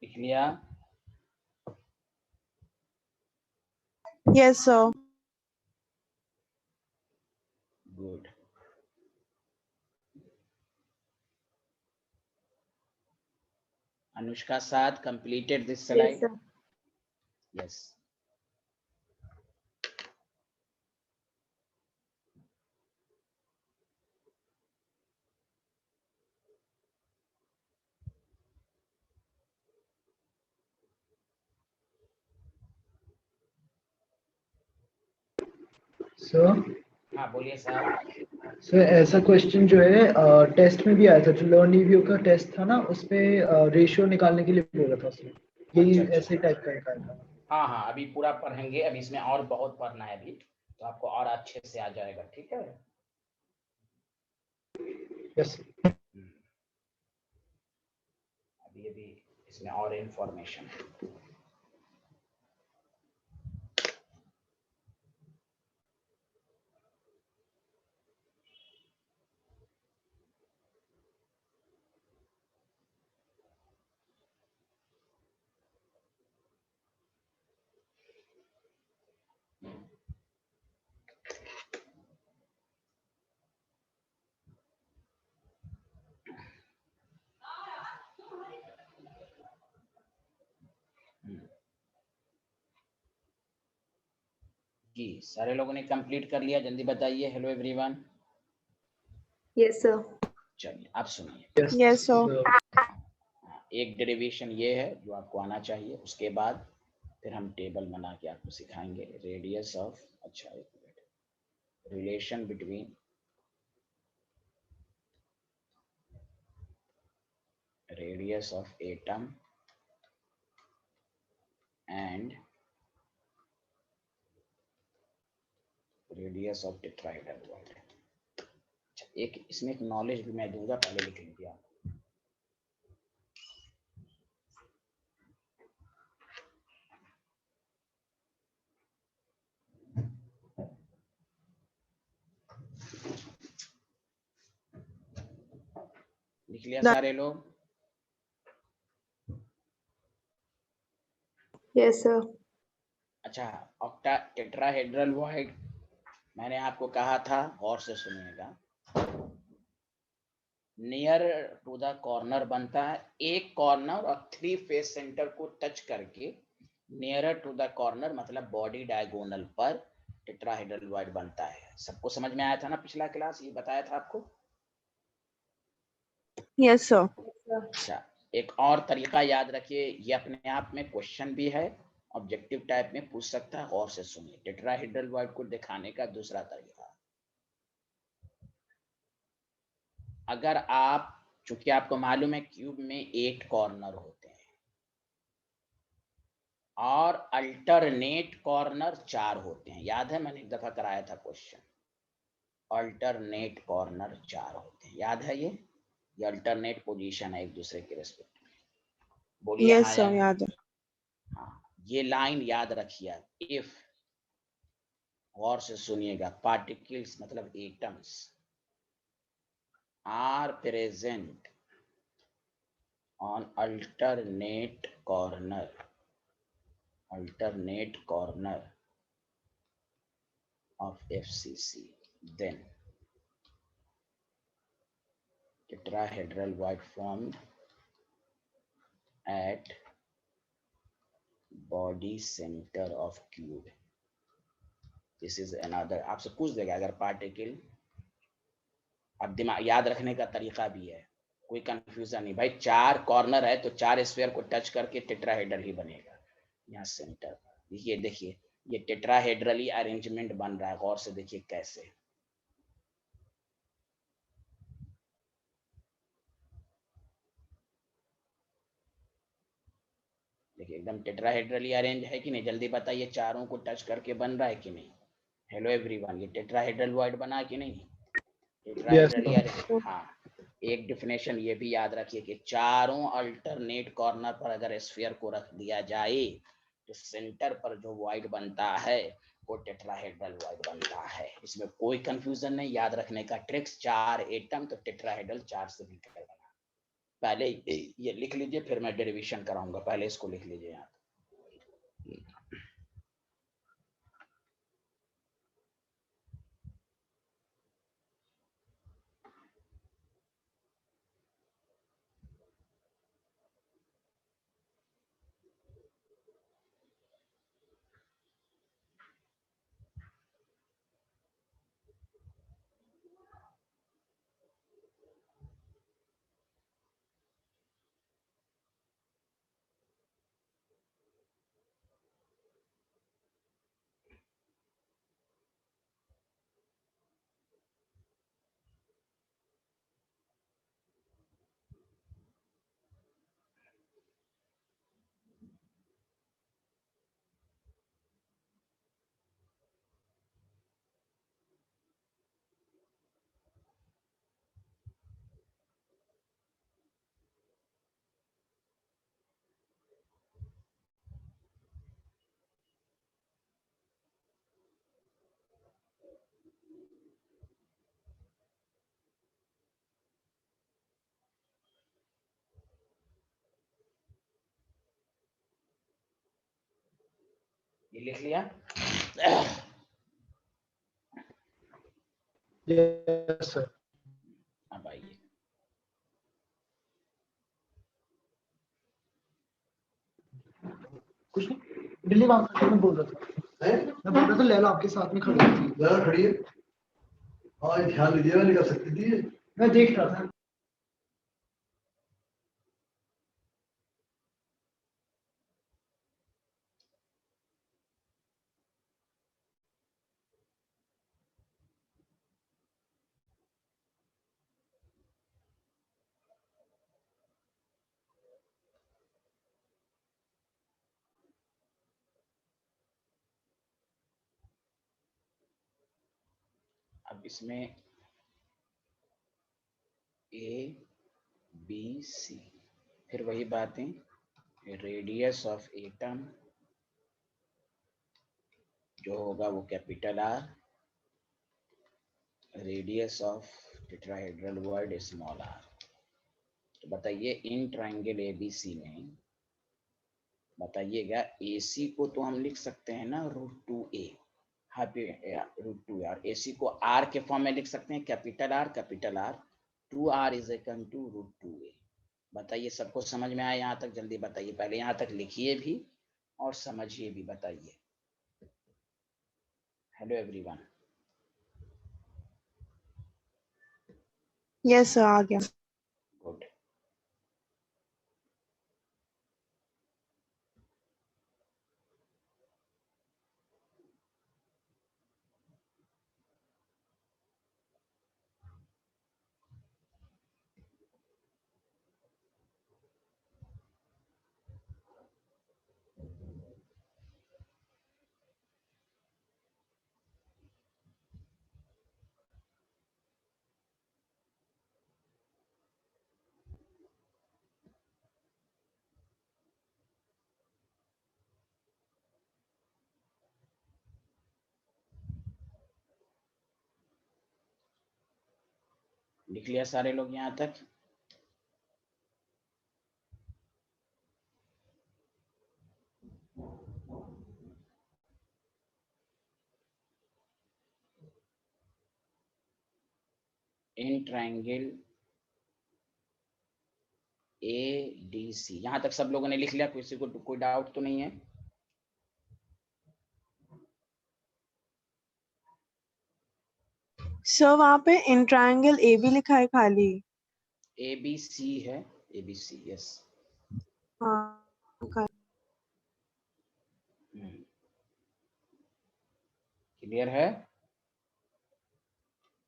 लिख लिया? Yes, sir. गुड। अनुष्का साथ completed this Yes, slide? sir. Yes. Sir हाँ बोलिए साहब। सर ऐसा क्वेश्चन जो है टेस्ट में भी आया था, जो लर्न रिव्यू का टेस्ट था ना, उसमें रेशियो निकालने के लिए बोला था उसने, यही अच्छा, ऐसे टाइप का निकाला था। हाँ हाँ, अभी पूरा पढ़ेंगे, अभी इसमें और बहुत पढ़ना है अभी, तो आपको और अच्छे से आ जाएगा, ठीक है। यस अभी अभी इसमें और इंफॉर्मेशन है। की। सारे लोगों ने कंप्लीट कर लिया? जल्दी बताइए। Hello everyone. Yes, sir. चलिए आप सुनिए। Yes, sir. एक डेरिवेशन ये है जो आपको आना चाहिए, उसके बाद फिर हम टेबल बना के आपको सिखाएंगे। रेडियस ऑफ, अच्छा एक minute, relation between radius of atom and radius of tetrahedral bond. एक इसमें एक नॉलेज भी मैं दूंगा, पहले लिख लीजिए आप। लिख लिया सारे लोग? Yes, sir. अच्छा, ऑक्टा टेट्राहेड्रल वॉइड मैंने आपको कहा था, गौर से सुनिएगा, नियर टू द कॉर्नर बनता है। एक कॉर्नर और 3 फेस सेंटर को टच करके नियर टू द कॉर्नर मतलब बॉडी डायगोनल पर टेट्राहेड्रल वॉइड बनता है। सबको समझ में आया था ना? पिछला क्लास ये बताया था आपको। Yes, sir. अच्छा, एक और तरीका याद रखिए, ये अपने आप में क्वेश्चन भी है, ऑब्जेक्टिव टाइप में पूछ सकता है। और से सुनिए, टेट्राहेड्रल वॉइड को दिखाने का दूसरा तरीका, अगर आप, चूंकि आपको मालूम है क्यूब में 8 कॉर्नर होते हैं और अल्टरनेट कॉर्नर 4 होते हैं। याद है, मैंने एक दफा कराया था क्वेश्चन। अल्टरनेट कॉर्नर 4 होते हैं, याद है? ये अल्टरनेट पोजीशन है एक दूसरे के रिस्पेक्ट में। बोलिए Yes, हाँ sir. या ना? याद है. हाँ, ये लाइन याद रखिए। इफ, गौर से सुनिएगा, पार्टिकल्स मतलब atoms are present on alternate corner of FCC, then tetrahedral void formed at body center of cube. This is another, आपसे पूछ देगा अगर पार्टिकल, अब दिमाग याद रखने का तरीका भी है, कोई कंफ्यूजन नहीं भाई। 4 कॉर्नर है तो 4 स्फीयर को टच करके टेट्राहेड्रल ही बनेगा। यहाँ सेंटर पर ये देखिए, ये टेट्राहेड्रली अरेंजमेंट बन रहा है। गौर से देखिए कैसे, देखिए एकदम टेट्राहेड्रली अरेंज है कि नहीं? जल्दी बताइए, चारों को टच करके बन रहा है कि नहीं? हेलो एवरीवन, ये टेट्राहेड्रल वॉइड बना कि नहीं? Tetrahedrally arrange. हाँ, एक डिफिनेशन ये भी याद रखिए कि चारों अल्टरनेट कॉर्नर पर अगर स्फीयर को रख दिया जाए तो सेंटर पर जो वॉइड बनता है वो टेट्राहेड्रल वॉइड बनता है। इसमें कोई कंफ्यूजन नहीं, याद रखने का ट्रिक्स। 4 एटम तो टेट्राहेड्रल 4 से मिलकर बना। पहले ये लिख लीजिए, फिर मैं डेरिवेशन कराऊंगा। पहले इसको लिख लीजिए यहाँ। ये लिख लिया? Yes sir. अब आइए, कुछ नहीं, दिल्ली में बोल रहा था। मैं बोल रहा था लैला आपके साथ में खड़ी थी। लैला खड़ी है, हाँ ध्यान दीजिएगा, नहीं कर सकती थी। मैं देख रहा था। अब इसमें ए बी सी, फिर वही बातें, रेडियस ऑफ एटम जो होगा वो capital R, radius of tetrahedral void small r. तो बताइए इन ट्राइंगल एबीसी में बताइएगा AC को तो हम लिख सकते हैं ना √2a, √2 AC को R के फॉर्म में लिख सकते हैं, capital R 2R is equal to √2a। बताइए सबको समझ में आया यहाँ तक? जल्दी बताइए, पहले यहाँ तक लिखिए भी और समझिए भी, बताइए। Hello everyone. यस सर, आ गया। गुड। लिख लिया सारे लोग यहाँ तक? इन ट्राइंगल ADC यहाँ तक सब लोगों ने लिख लिया? किसी को कोई डाउट तो नहीं है? सर वहाँ पे इन ट्रायंगल ए भी लिखा है खाली। ABC है, ABC, यस। हाँ, क्लियर है?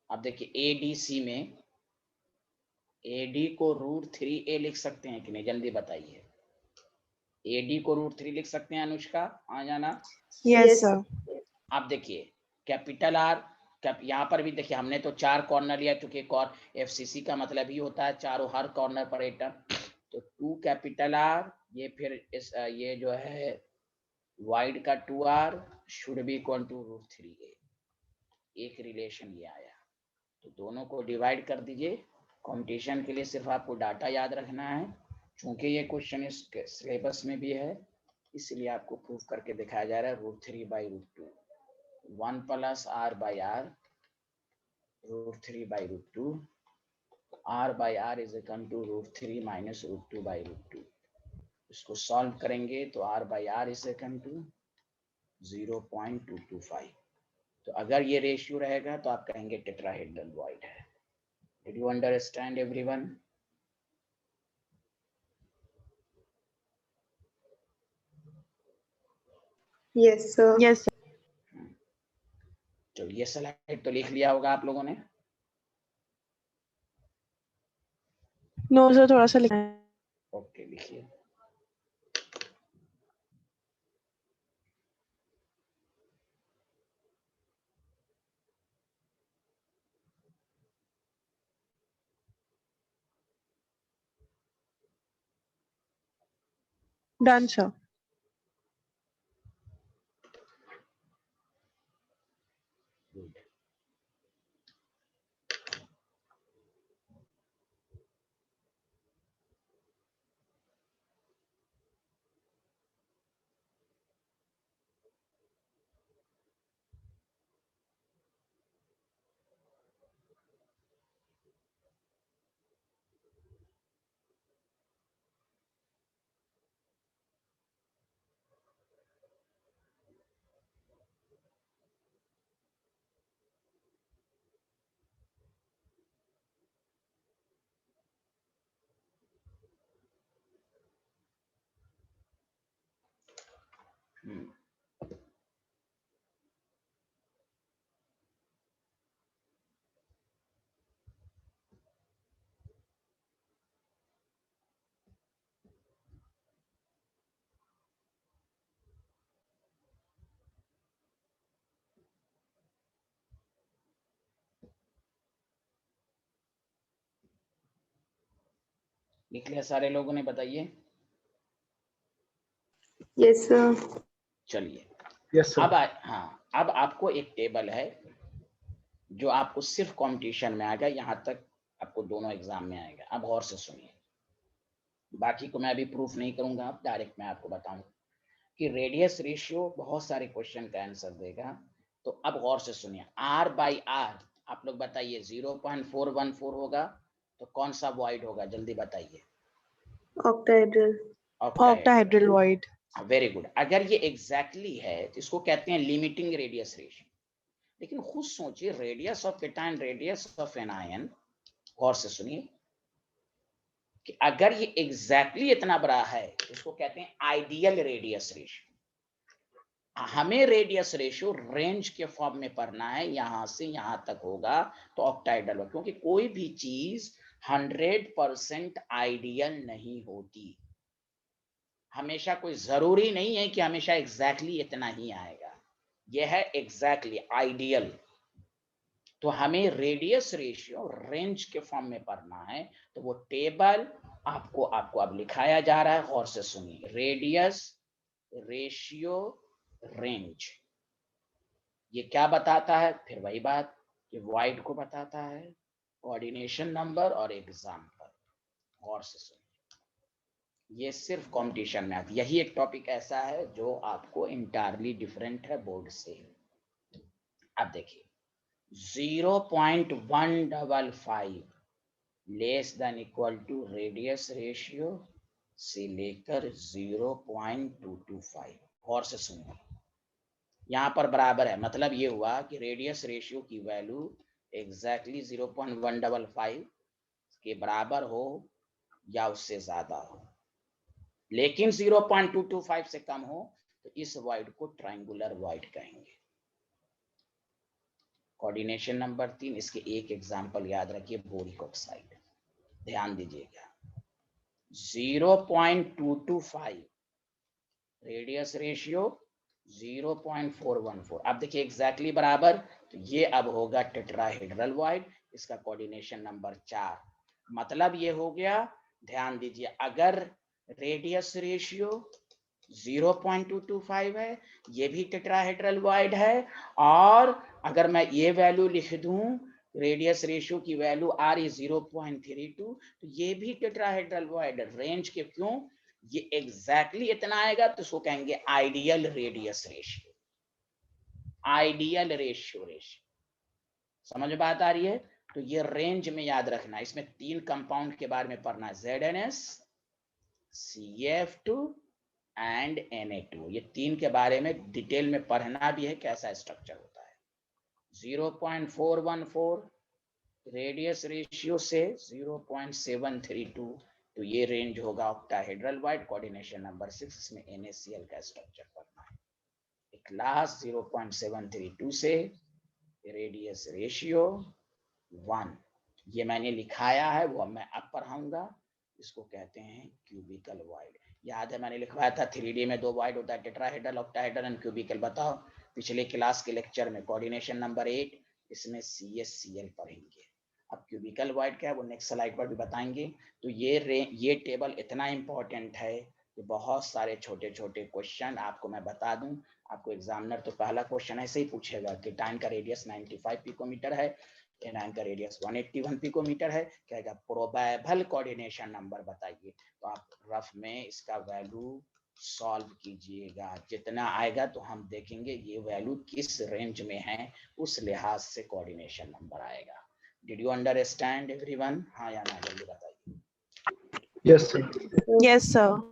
अब देखिए ADC में AD को √3a लिख सकते हैं कि नहीं? जल्दी बताइए। AD को √3 लिख सकते हैं अनुष्का? आ जाना। Yes sir. आप देखिए कैपिटल R, यहाँ पर भी देखिए हमने तो 4 कॉर्नर लिया, क्योंकि FCC का मतलब ही होता है चारों, हर कॉर्नर पर एटम। तो 2 कैपिटल R, ये फिर ये जो है वाइड का 2R should be equal to √3a। एक रिलेशन ये आया, तो दोनों को डिवाइड कर दीजिए। कंपटीशन के लिए सिर्फ आपको डाटा याद रखना है, चूंकि ये क्वेश्चन इस सिलेबस में भी है, इसलिए आपको प्रूफ करके दिखाया जा रहा है। √3/√2, 1 + R/R, √3/√2, R/R is equal to √3 - √2/√2। इसको सॉल्व करेंगे तो R/R इज इक्वल टू 0.225। तो अगर ये रेशियो रहेगा तो आप कहेंगे टेट्राहेड्रल वॉइड है। Did you understand everyone? Yes sir. Yes तो ये स्लाइड तो लिख लिया होगा आप लोगों ने? नो सर, थोड़ा सा लिखना है। ओके, लिखिए। Done sir. गुड। लिख लिया सारे लोगों ने, बताइए। Yes sir. चलिए यस सर। हाँ, अब आपको एक टेबल है जो आपको सिर्फ कंपटीशन में आएगा, यहाँ तक आपको दोनों एग्जाम में आएगा। अब गौर से सुनिए, बाकी को मैं अभी प्रूफ नहीं करूंगा, अब डायरेक्ट मैं आपको बताऊं कि रेडियस रेशियो बहुत सारे क्वेश्चन का आंसर देगा। तो अब गौर से सुनिए, R बाई R आप लोग बताइए 0.414 होगा तो कौन सा वॉइड होगा, जल्दी बताइए। Octahedral. Octahedral void. Very good. अगर ये एग्जैक्टली है तो इसको कहते हैं लिमिटिंग रेडियस रेशियो। लेकिन खुद सोचिए, radius of cation, radius of anion, गौर से सुनिए कि अगर ये एग्जैक्टली इतना बड़ा है तो इसको कहते हैं आइडियल रेडियस रेशियो। हमें रेडियस रेशियो रेंज के फॉर्म में पढ़ना है, यहां से यहां तक होगा तो ऑक्टाहेड्रल होगा, क्योंकि कोई भी चीज 100% आइडियल नहीं होती। हमेशा कोई जरूरी नहीं है कि हमेशा एग्जैक्टली इतना ही आएगा, यह है एग्जैक्टली आइडियल। तो हमें रेडियस रेशियो रेंज के फॉर्म में पढ़ना है, तो वो टेबल आपको अब लिखाया जा रहा है, गौर से सुनिए। रेडियस रेशियो रेंज ये क्या बताता है, फिर वही बात, ये वॉइड को बताता है, कोऑर्डिनेशन नंबर और एग्जाम्पल। गौर से सुनिए, ये सिर्फ कंपटीशन में आता, यही एक टॉपिक ऐसा है जो आपको इंटायरली डिफरेंट है बोर्ड से। अब देखिए 0.155 less than equal to radius ratio से लेकर 0.225। गौर से सुनिए, यहाँ पर बराबर है, मतलब ये हुआ कि रेडियस रेशियो की वैल्यू एग्जैक्टली 0.155 के बराबर हो या उससे ज्यादा हो, लेकिन 0.225 से कम हो तो इस वॉइड को ट्रायंगुलर वॉइड कहेंगे। कोऑर्डिनेशन नंबर 3, इसके एक एग्जांपल याद रखिए, बोरिक ऑक्साइड। ध्यान दीजिएगा 0.225 रेडियस रेशियो 0.414। अब देखिए एग्जैक्टली बराबर, तो ये अब होगा टेट्राहेड्रल वॉइड, इसका कोऑर्डिनेशन नंबर 4। मतलब ये हो गया, ध्यान दीजिए, अगर रेडियस रेशियो 0.225 है, ये भी टेट्राहेड्रल वॉइड है, और अगर मैं ये वैल्यू लिख दूं, रेडियस रेशियो की वैल्यू R इज 0.32, तो ये भी टेट्राहेड्रल वॉइड रेंज के, क्यों, ये एग्जैक्टली इतना आएगा तो इसको कहेंगे ideal radius ratio. Ideal ratio समझ में बात आ रही है? तो ये रेंज में याद रखना, इसमें 3 कंपाउंड के बारे में पढ़ना है, ZnS, CF2 एंड Na2। ये 3 के बारे में डिटेल में पढ़ना भी है, कैसा स्ट्रक्चर होता है। 0.414 रेडियस रेशियो से 0.732, तो ये रेंज होगा ऑक्टाहेड्रल वॉइड। कोऑर्डिनेशन नंबर 6, इसमें NaCl का स्ट्रक्चर पढ़ना है। क्लास 0.732 से रेडियस रेशियो 1, ये मैंने लिखाया है, वो मैं अब पढ़ाऊंगा। इसको कहते हैं क्यूबिकल वॉइड। याद है मैंने लिखवाया था 3D में 2 वॉइड होता है, टेट्राहेड्रल, ऑक्टाहेड्रल एंड क्यूबिकल। बताओ पिछले क्लास के लेक्चर में कोऑर्डिनेशन नंबर 8, इसमें CSCl पढ़ेंगे। अब क्यूबिकल वॉइड क्या है वो नेक्स्ट स्लाइड पर भी बताएंगे। तो ये टेबल इतना इंपॉर्टेंट है कि बहुत सारे छोटे छोटे क्वेश्चन आपको मैं बता दूं। आपको एग्जामिनर तो पहला क्वेश्चन ऐसे ही पूछेगा कि टाइम का रेडियस 95 पिकोमीटर है, एनायन का रेडियस 181 पिकोमीटर है, कहेगा प्रोबेबल कोऑर्डिनेशन नंबर बताइए। तो आप रफ में इसका वैल्यू सॉल्व कीजिएगा, जितना आएगा तो हम देखेंगे ये वैल्यू किस रेंज में है, उस लिहाज से कोऑर्डिनेशन नंबर आएगा। Did you understand everyone? हाँ या ना, जल्दी बताइए। Yes sir. Yes sir.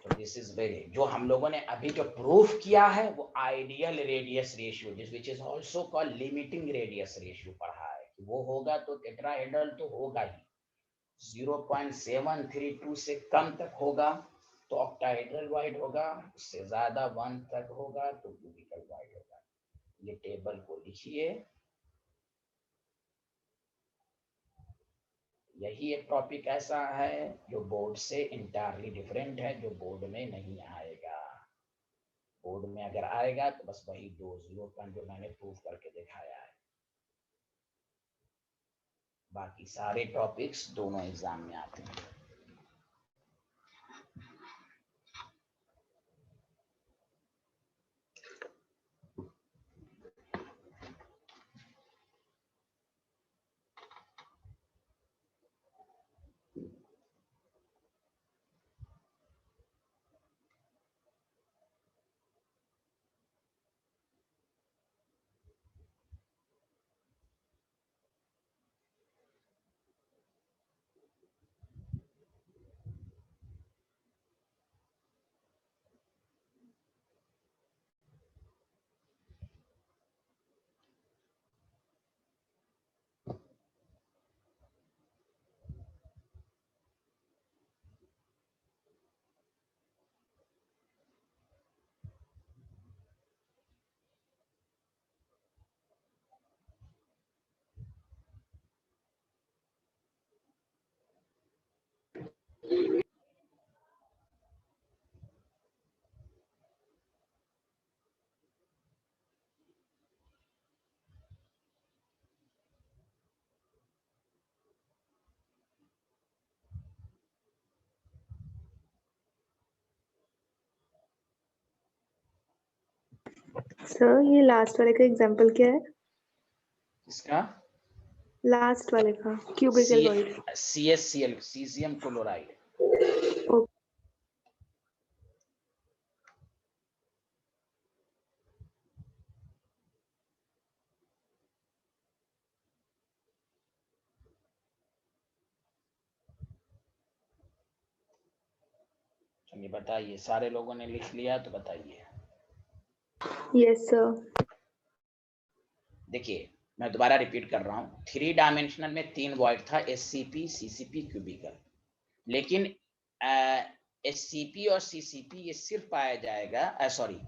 तो दिस इज वेरी, जो हम लोगों ने अभी जो प्रूफ किया है वो ideal radius ratio, which is also called limiting radius ratio पढ़ा है, कि वो होगा तो टेट्राहेड्रल तो होगा ही, 0.732 से कम तक होगा तो ऑक्टाहेड्रल वॉइड होगा, उससे ज्यादा 1 तक होगा तो क्यूबिकल वॉइड होगा। ये टेबल को लिखिए। यही एक टॉपिक ऐसा है जो बोर्ड से इंटायरली डिफरेंट है, जो बोर्ड में नहीं आएगा। बोर्ड में अगर आएगा तो बस वही 2 का जो मैंने प्रूफ करके दिखाया है। बाकी सारे टॉपिक्स दोनों एग्जाम में आते हैं। सर ये लास्ट वाले का एग्जांपल क्या है? इसका लास्ट वाले का cubical void. CaCl caesium chloride. चलिए बताइए, सारे लोगों ने लिख लिया तो बताइए। Yes sir. देखिए मैं दोबारा रिपीट कर रहा हूँ, 3 डायमेंशनल में 3 वॉइड था, SCP, CCP, क्यूबिकल। लेकिन SCP और CCP ये सिर्फ पाया जाएगा, सॉरी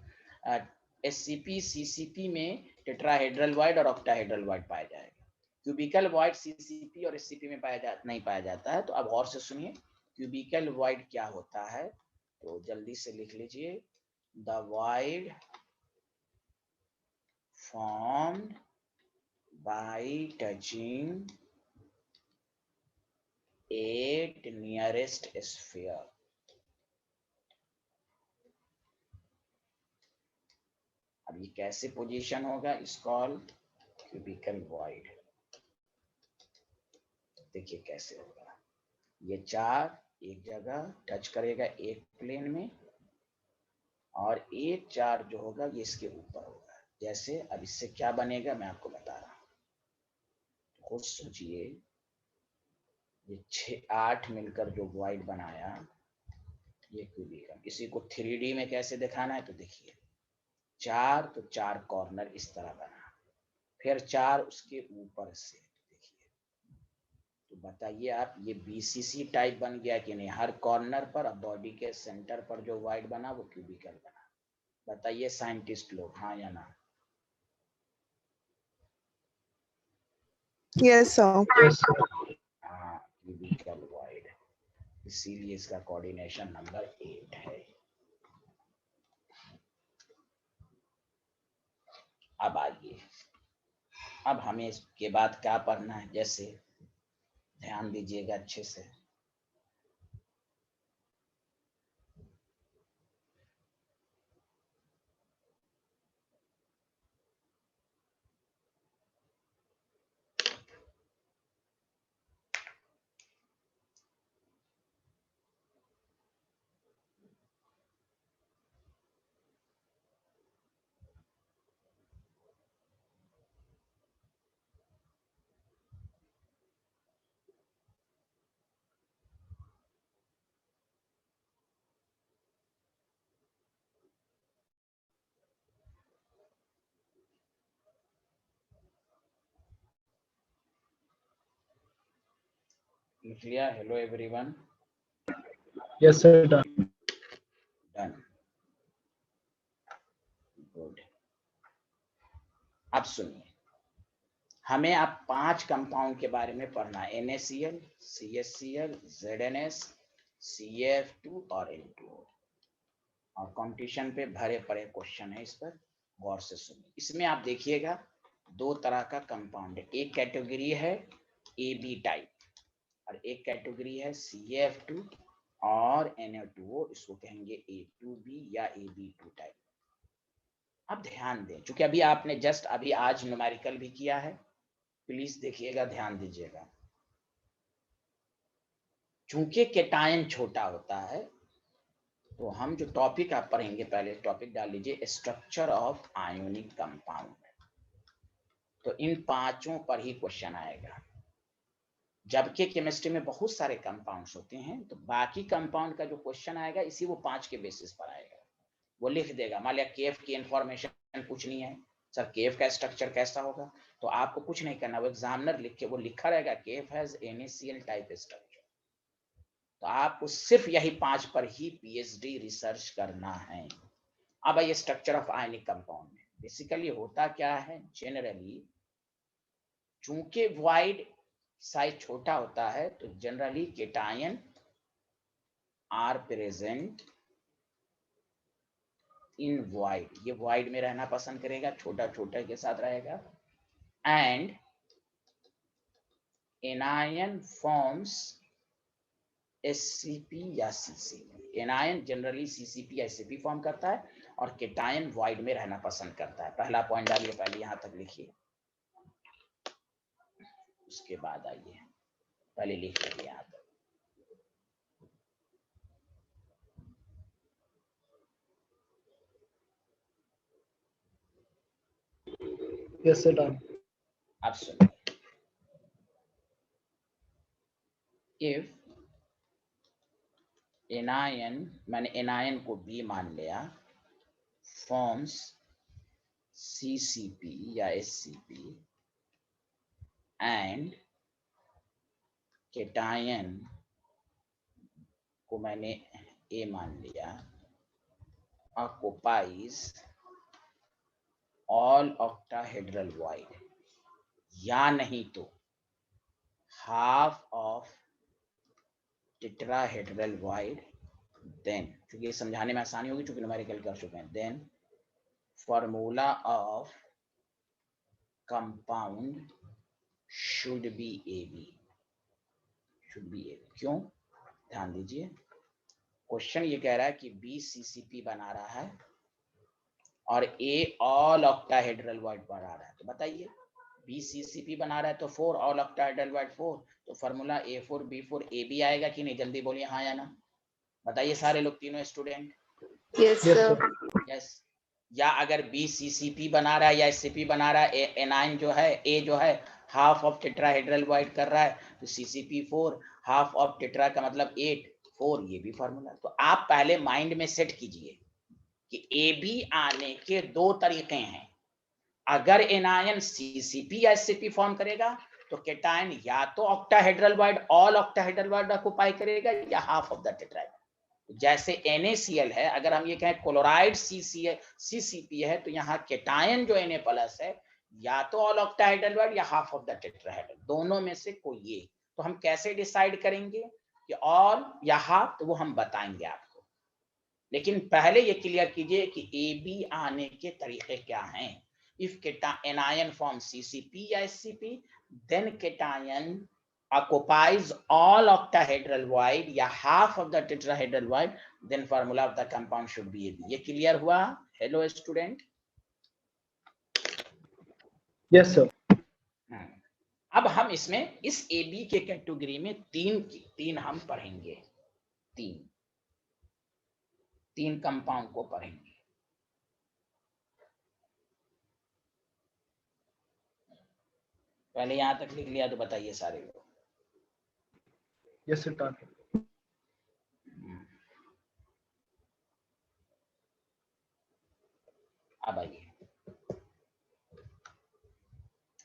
SCP, CCP में टेट्राहेड्रल वॉइड और ऑक्टाहेड्रल वॉइड पाया जाएगा। क्यूबिकल वॉइड CCP और SCP में नहीं पाया जाता है। तो अब और से सुनिए क्यूबिकल वॉइड क्या होता है, तो जल्दी से लिख लीजिए। The void formed by touching at nearest sphere. अब ये कैसे पोजीशन होगा, इस कॉल क्यूबिकल वॉइड। देखिए कैसे होगा, ये 4 एक जगह टच करेगा एक प्लेन में, और एक 4 जो होगा ये इसके ऊपर होगा। जैसे अब इससे क्या बनेगा मैं आपको बता रहा हूँ, खुद सोचिए। ये 6-8 मिलकर जो वॉइड बनाया ये क्यूबिकल। इसी को 3D में कैसे दिखाना है तो देखिए, 4 तो 4 कॉर्नर इस तरह बना, फिर 4 उसके ऊपर से। देखिए तो बताइए आप, ये BCC टाइप बन गया कि नहीं? हर कॉर्नर पर, अब बॉडी के सेंटर पर जो वॉइड बना वो क्यूबिकल बना। बताइए साइंटिस्ट लोग, हाँ या ना? Yes, sir. हाँ, क्यूबिकल वॉइड, इसीलिए इसका कोऑर्डिनेशन नंबर 8 है। अब आइए, अब हमें इसके बाद क्या पढ़ना है, जैसे ध्यान दीजिएगा अच्छे से। लिख लिया? Hello everyone. Yes, sir. Done. अब सुनिए, हमें अब 5 कंपाउंड के बारे में पढ़ना है, NaCl, CHCl, ZnS, CF2 और N2O। और कंपटीशन पे भरे पड़े क्वेश्चन है, इस पर गौर से सुनिए। इसमें आप देखिएगा 2 तरह का कंपाउंड है, एक कैटेगरी है AB टाइप और एक कैटेगरी है CF2 और Na2O, इसको कहेंगे A2B या AB2 टाइप। अब ध्यान दें, क्योंकि अभी आपने जस्ट अभी आज न्यूमेरिकल भी किया है, प्लीज देखिएगा, ध्यान दीजिएगा। चूंकि केटायन छोटा होता है तो हम जो टॉपिक आप पढ़ेंगे, पहले टॉपिक डाल लीजिए स्ट्रक्चर ऑफ आयोनिक कंपाउंड। तो इन 5 पर ही क्वेश्चन आएगा। जबकि केमिस्ट्री में बहुत सारे कंपाउंड्स होते हैं, तो बाकी कंपाउंड का जो क्वेश्चन आएगा इसी वो 5 के बेसिस पर आएगा। वो लिख देगा, मान लिया केफ की इंफॉर्मेशन पूछनी है, सर केफ का स्ट्रक्चर कैसा होगा, तो आपको कुछ नहीं करना, वो एग्जामिनर लिख के वो लिखा रहेगा केफ हैज NaCl टाइप स्ट्रक्चर। तो आपको सिर्फ यही 5 पर ही PhD रिसर्च करना है। अब ये स्ट्रक्चर ऑफ आयनिक कंपाउंड में बेसिकली होता क्या है, जनरली चूंकि वॉइड साइज छोटा होता है तो generally cation are present in void, ये वॉइड में रहना पसंद करेगा, छोटा छोटा के साथ रहेगा। एंड एनायन फॉर्म्स SCP या CCP। एनायन जनरली CCP या SCP फॉर्म करता है और केटायन वॉइड में रहना पसंद करता है। पहला पॉइंट डालिए, पहले यहां तक लिखिए, उसके बाद आइए, पहले लिख लीजिए यहां तक। Yes, sir, done. अब सुनिए, इफ एनायन, मैंने एनायन को B मान लिया, फॉर्म्स CCP या SCP एंड केटायन को मैंने A मान लिया, occupies all octahedral void, या नहीं तो half of tetrahedral void, then, क्योंकि ये समझाने में आसानी होगी क्योंकि न्यूमेरिकल कर चुके हैं, then formula of compound should be AB, should be AB। क्यों, ध्यान दीजिए, क्वेश्चन ये कह रहा है कि B CCP बना रहा है और A ऑल ऑक्टाहेड्रल वॉइड बना रहा है, तो बताइए B CCP बना रहा है तो 4 ऑल ऑक्टाहेड्रल वॉइड 4, तो फार्मूला A4B4 AB आएगा कि नहीं, जल्दी बोलिए हाँ या ना, बताइए सारे लोग, तीनों student. Yes, Yes, sir. sir. Yes. या अगर B CCP बना रहा है या SCP बना रहा है, एनाइन जो है A जो है हाफ ऑफ टेट्राहेड्रल वॉइड कर रहा है, तो CCP 4, हाफ ऑफ टेट्रा का मतलब 8, 4, ये भी फार्मूला। तो आप पहले माइंड में सेट कीजिए कि AB आने के 2 तरीके हैं। अगर एनायन CCP या SCP फॉर्म करेगा तो केटायन या तो octahedral void, all octahedral void occupy करेगा या हाफ ऑफ द टेट्राहेड्रल। जैसे NaCl है, अगर हम ये कहें क्लोराइड CCP है, तो यहाँ केटायन जो Na+ है या तो ऑल ऑक्टाहेड्रल वॉइड या हाफ ऑफ द टेट्राहेड्रल, दोनों में से कोई एक। तो हम कैसे डिसाइड करेंगे कि ऑल या हाफ, तो वो हम बताएंगे आपको, लेकिन पहले ये क्लियर कीजिए कि AB आने के तरीके क्या हैं। If anion forms CCP या SCP, then cation occupies all octahedral void या half of the tetrahedral void, then formula of the compound should be AB। ये क्लियर हुआ? Hello student. Yes, sir. अब हम इसमें इस AB के कैटेगरी में तीन हम पढ़ेंगे, तीन कंपाउंड को पढ़ेंगे। पहले यहां तक लिख लिया तो बताइए सारे लोग। Yes, sir, done. अब आइए,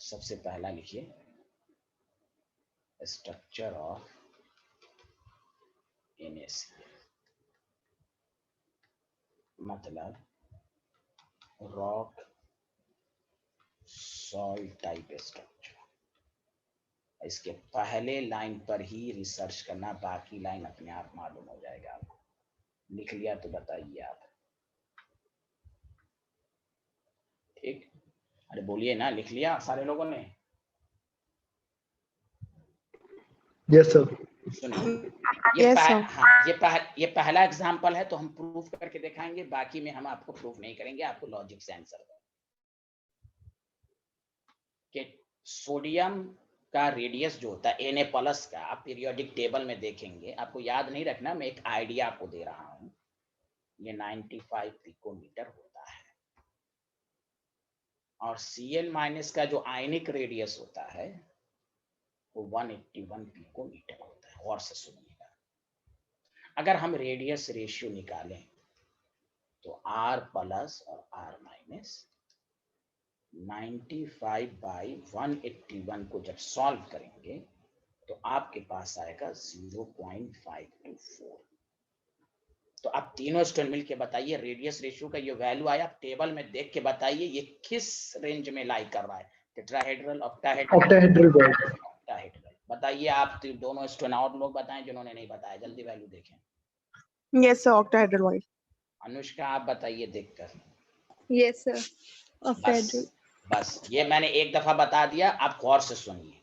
सबसे पहला लिखिए स्ट्रक्चर ऑफ NaCl, मतलब रॉक सॉल्ट टाइप स्ट्रक्चर। इसके पहले लाइन पर ही रिसर्च करना, बाकी लाइन अपने आप मालूम हो जाएगा आपको। लिख लिया तो बताइए आप। ठीक, अरे बोलिए ना, लिख लिया सारे लोगों ने? Yes sir. सुनिए, Yes, sir. हाँ, ये पहला एग्जाम्पल है तो हम प्रूफ करके दिखाएंगे, बाकी में हम आपको प्रूफ नहीं करेंगे, आपको लॉजिक से आंसर कि सोडियम का रेडियस जो होता है Na प्लस का, आप पीरियोडिक टेबल में देखेंगे, आपको याद नहीं रखना, मैं एक आइडिया आपको दे रहा हूं। ये 95 पिकोमीटर होता है और Cl माइनस का जो आयनिक रेडियस होता है वो 181 पिकोमीटर होता है। और से सुनिएगा, अगर हम रेडियस रेशियो निकालें तो R प्लस और R माइनस 95 बाई 181 को जब सॉल्व करेंगे तो आपके पास आएगा 0.524। तो आप तीनों स्टूडेंट मिलके बताइए रेडियस रेशियो का ये वैल्यू आया, आप टेबल में देख के बताइए ये किस रेंज में लाई कर रहा है, टेट्राहेड्रल, ऑक्टाहेड्रल बॉन्ड। ऑक्टाहेड्रल। बताइए आप दोनों स्टूडेंट, और लोग बताएं जिन्होंने नहीं बताया, जल्दी वैल्यू देखें। Yes, sir. Octahedral void. Anushka आप बताइए देखकर। Yes, sir. Octahedral. बस ये मैंने एक दफा बता दिया, आप गौर से सुनिए।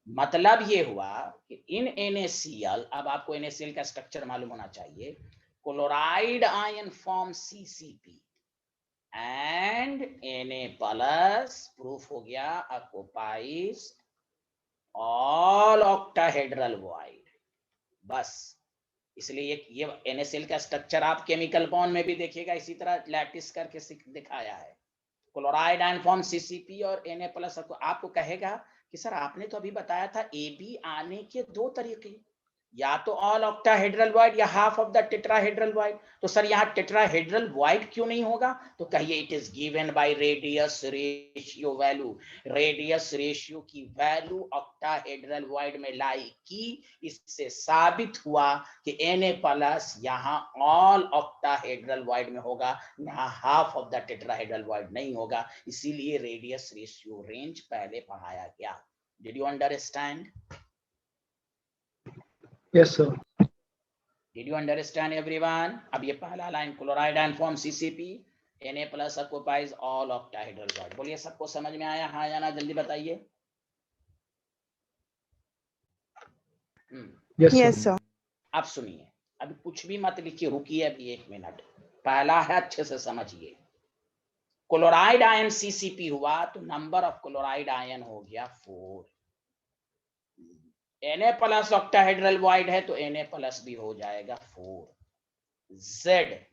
मतलब ये हुआ कि इन NaCl, अब आपको NaCl का स्ट्रक्चर मालूम होना चाहिए, chloride ion form CCP and Na plus, proof हो गया, ऑक्युपाइज ऑल ऑक्टाहेड्रल वॉइड। बस इसलिए ये NaCl का स्ट्रक्चर आप केमिकल बॉन्ड में भी देखिएगा, इसी तरह लैटिस करके दिखाया है। क्लोराइड आयन फॉर्म CCP और Na प्लस। आपको कहेगा कि सर आपने तो अभी बताया था AB आने के दो तरीके, या तो ऑल ऑक्टाहेड्रल वॉइड या half of the tetrahedral void. तो सर यहाँ टेट्राहेड्रल वॉइड क्यों नहीं होगा? तो कहिए it is given by radius ratio value. Radius ratio की वैल्यू ऑक्टाहेड्रल वॉइड में लाई की, इससे साबित हुआ कि Na प्लस यहाँ ऑल ऑक्टाहेड्रल वॉइड में होगा, यहाँ half of the tetrahedral void नहीं होगा। इसीलिए रेडियस रेशियो रेंज पहले पढ़ाया गया। Did you understand? Yes sir. Did you understand everyone? अब ये पहला line, chloride ion form CCP, Na plus occupies all octahedral void. बोलिए सबको समझ में आया? हाँ या ना, जल्दी बताइए। Yes, sir. अब सुनिए, अभी कुछ भी मत लिखिए, रुकिए अभी 1 मिनट। पहला है, अच्छे से समझिए। क्लोराइड आयन CCP हुआ तो नंबर ऑफ क्लोराइड आयन हो गया 4। Na प्लस ऑक्टाहेड्रल वॉइड है तो Na प्लस भी हो जाएगा 4।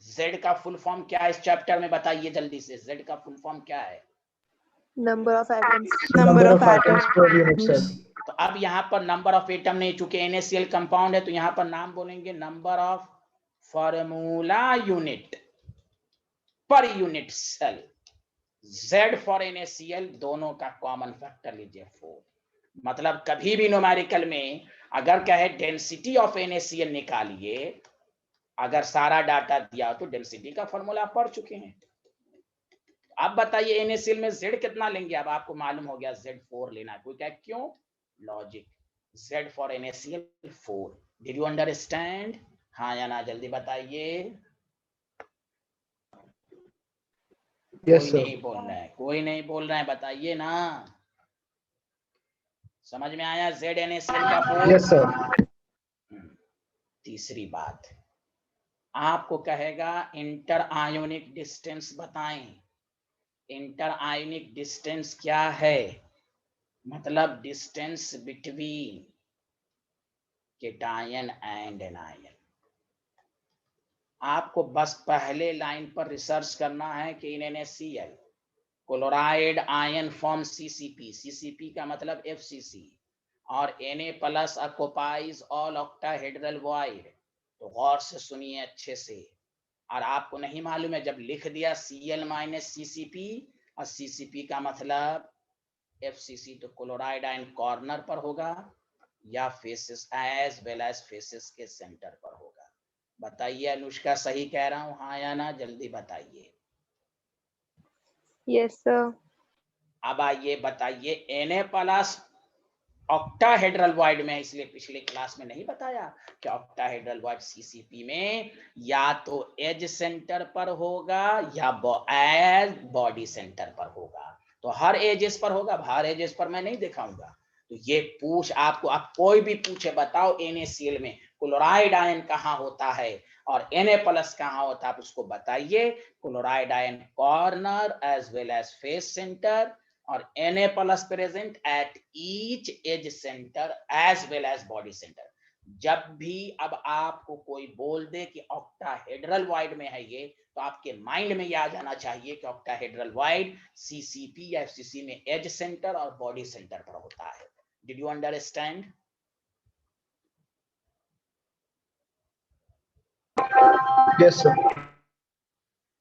Z का फुल फॉर्म क्या है इस चैप्टर में बताइए जल्दी से। Z का फुल फॉर्म क्या है? Number of atoms. Number of atoms per unit cell. तो अब यहाँ पर नंबर ऑफ एटम नहीं, चूंकि NaCl कंपाउंड है तो यहाँ पर नाम बोलेंगे number of formula unit per unit cell. Z for NaCl दोनों का कॉमन फैक्टर लीजिए 4। मतलब कभी भी न्यूमेरिकल में अगर कहे डेंसिटी ऑफ NaCl निकालिए, अगर सारा डाटा दिया तो डेंसिटी का फॉर्मूला पढ़ चुके हैं। अब बताइए NaCl में Z कितना लेंगे? अब आपको मालूम हो गया Z 4 लेना है। कोई कहे क्यों? Logic, Z for NaCl 4। Did you understand? हाँ या ना, जल्दी बताइए। यस कोई सर। नहीं बोल रहा है, कोई नहीं बोल रहा है, बताइए ना। समझ में आया Z NaCl का 4? Yes sir. तीसरी बात, आपको कहेगा इंटर आयोनिक डिस्टेंस बताएं। इंटर आयोनिक डिस्टेंस क्या है? मतलब distance between cation and anion. आपको बस पहले लाइन पर रिसर्च करना है कि इन NaCl chloride ion form CCP, CCP का मतलब FCC, और Na plus occupies all octahedral void. तो गौर से सुनिए अच्छे से। और आपको नहीं मालूम है, जब लिख दिया Cl माइनस CCP और CCP का मतलब FCC, तो क्लोराइड आयन कॉर्नर पर होगा या faces as well as faces के सेंटर पर होगा। बताइए अनुष्का, सही कह रहा हूं हाँ या ना? जल्दी बताइए। Yes, sir. अब आइए बताइए Na प्लस ऑक्टाहेड्रल वॉइड में, इसलिए पिछले क्लास में नहीं बताया कि ऑक्टाहेड्रल वॉइड सीसीपी में या तो एज सेंटर पर होगा या बॉडी सेंटर पर होगा। तो हर एजेस पर होगा, हर एजेस पर मैं नहीं दिखाऊंगा। तो ये पूछ आपको, आप कोई भी पूछे बताओ NaCl में क्लोराइड आयन कहाँ होता है और Na प्लस कहाँ होता है, आप उसको बताइए। Chloride ion corner as well as face centre और Na plus present at each edge centre as well as body centre. जब भी अब आपको कोई बोल दे कि ऑक्टाहेड्रल वॉइड में है ये, तो आपके माइंड में ये आ जाना चाहिए कि ऑक्टाहेड्रल वॉइड सीसीपी या एफसीसी में एज सेंटर और बॉडी सेंटर पर होता है। Did you understand? Yes sir.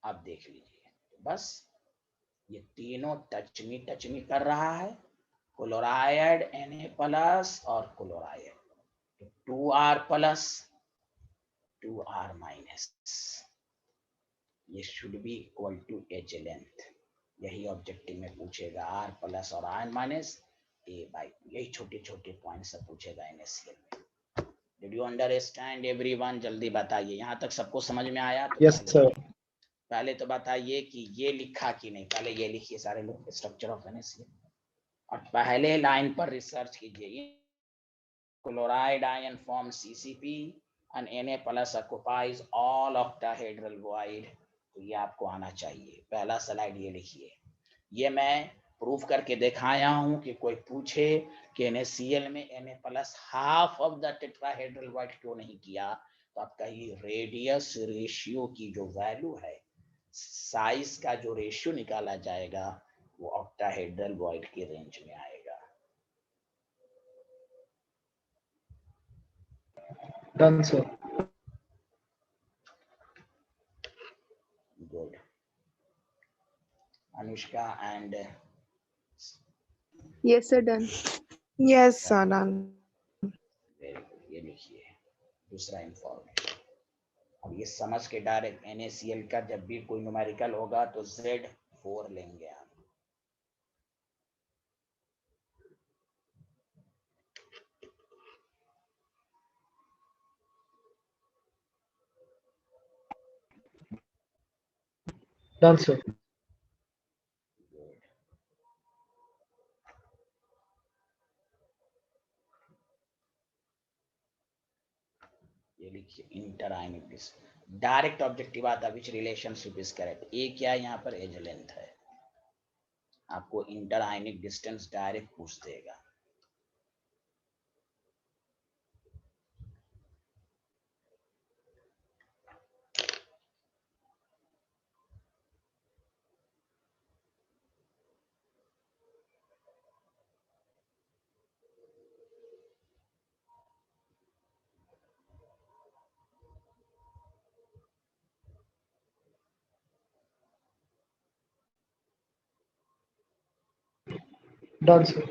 अब देख लीजिए, बस ये तीनों टच मी कर रहा है, क्लोराइड Na प्लस और chloride, 2R plus 2R minus, ये should be equal to edge length. यही ऑब्जेक्टिव में पूछेगा, R प्लस और R माइनस A/2, यही छोटे छोटे पॉइंट सब पूछेगा NaCl में। Did you understand everyone? जल्दी बताइए, यहाँ तक सबको समझ में आया? तो यस सर। पहले तो बताइए कि ये लिखा कि नहीं, पहले ये लिखिए सारे लोग, स्ट्रक्चर ऑफ NaCl, और पहले लाइन पर रिसर्च कीजिए। Chloride ion form CCP and Na plus occupies all octahedral void। तो ये आपको आना चाहिए। पहला स्लाइड ये लिखिए, ये मैं प्रूफ करके दिखाया हूं कि कोई पूछे कि NaCl में Na plus half of the tetrahedral void क्यों नहीं किया, तो आप कहिए रेडियस रेशियो की जो वैल्यू है, साइज का जो रेशियो निकाला जाएगा वो ऑक्टाहेड्रल वॉइड के रेंज में आएगा। Done sir. Good. Anushka and Yes, sir, done. Yes, sir, done. Very good, ये लिखिए दूसरा इंफॉर्मेशन। अब ये समझ के डायरेक्ट NaCl का जब भी कोई न्यूमेरिकल होगा तो Z4 लेंगे आप। Done sir. ये लिखिए इंटर आयनिक डायरेक्ट ऑब्जेक्टिव आता विच रिलेशनशिप इज करेक्ट। ए क्या है यहाँ पर, एज लेंथ है, आपको इंटर आयनिक डिस्टेंस डायरेक्ट पूछ देगा। Done sir.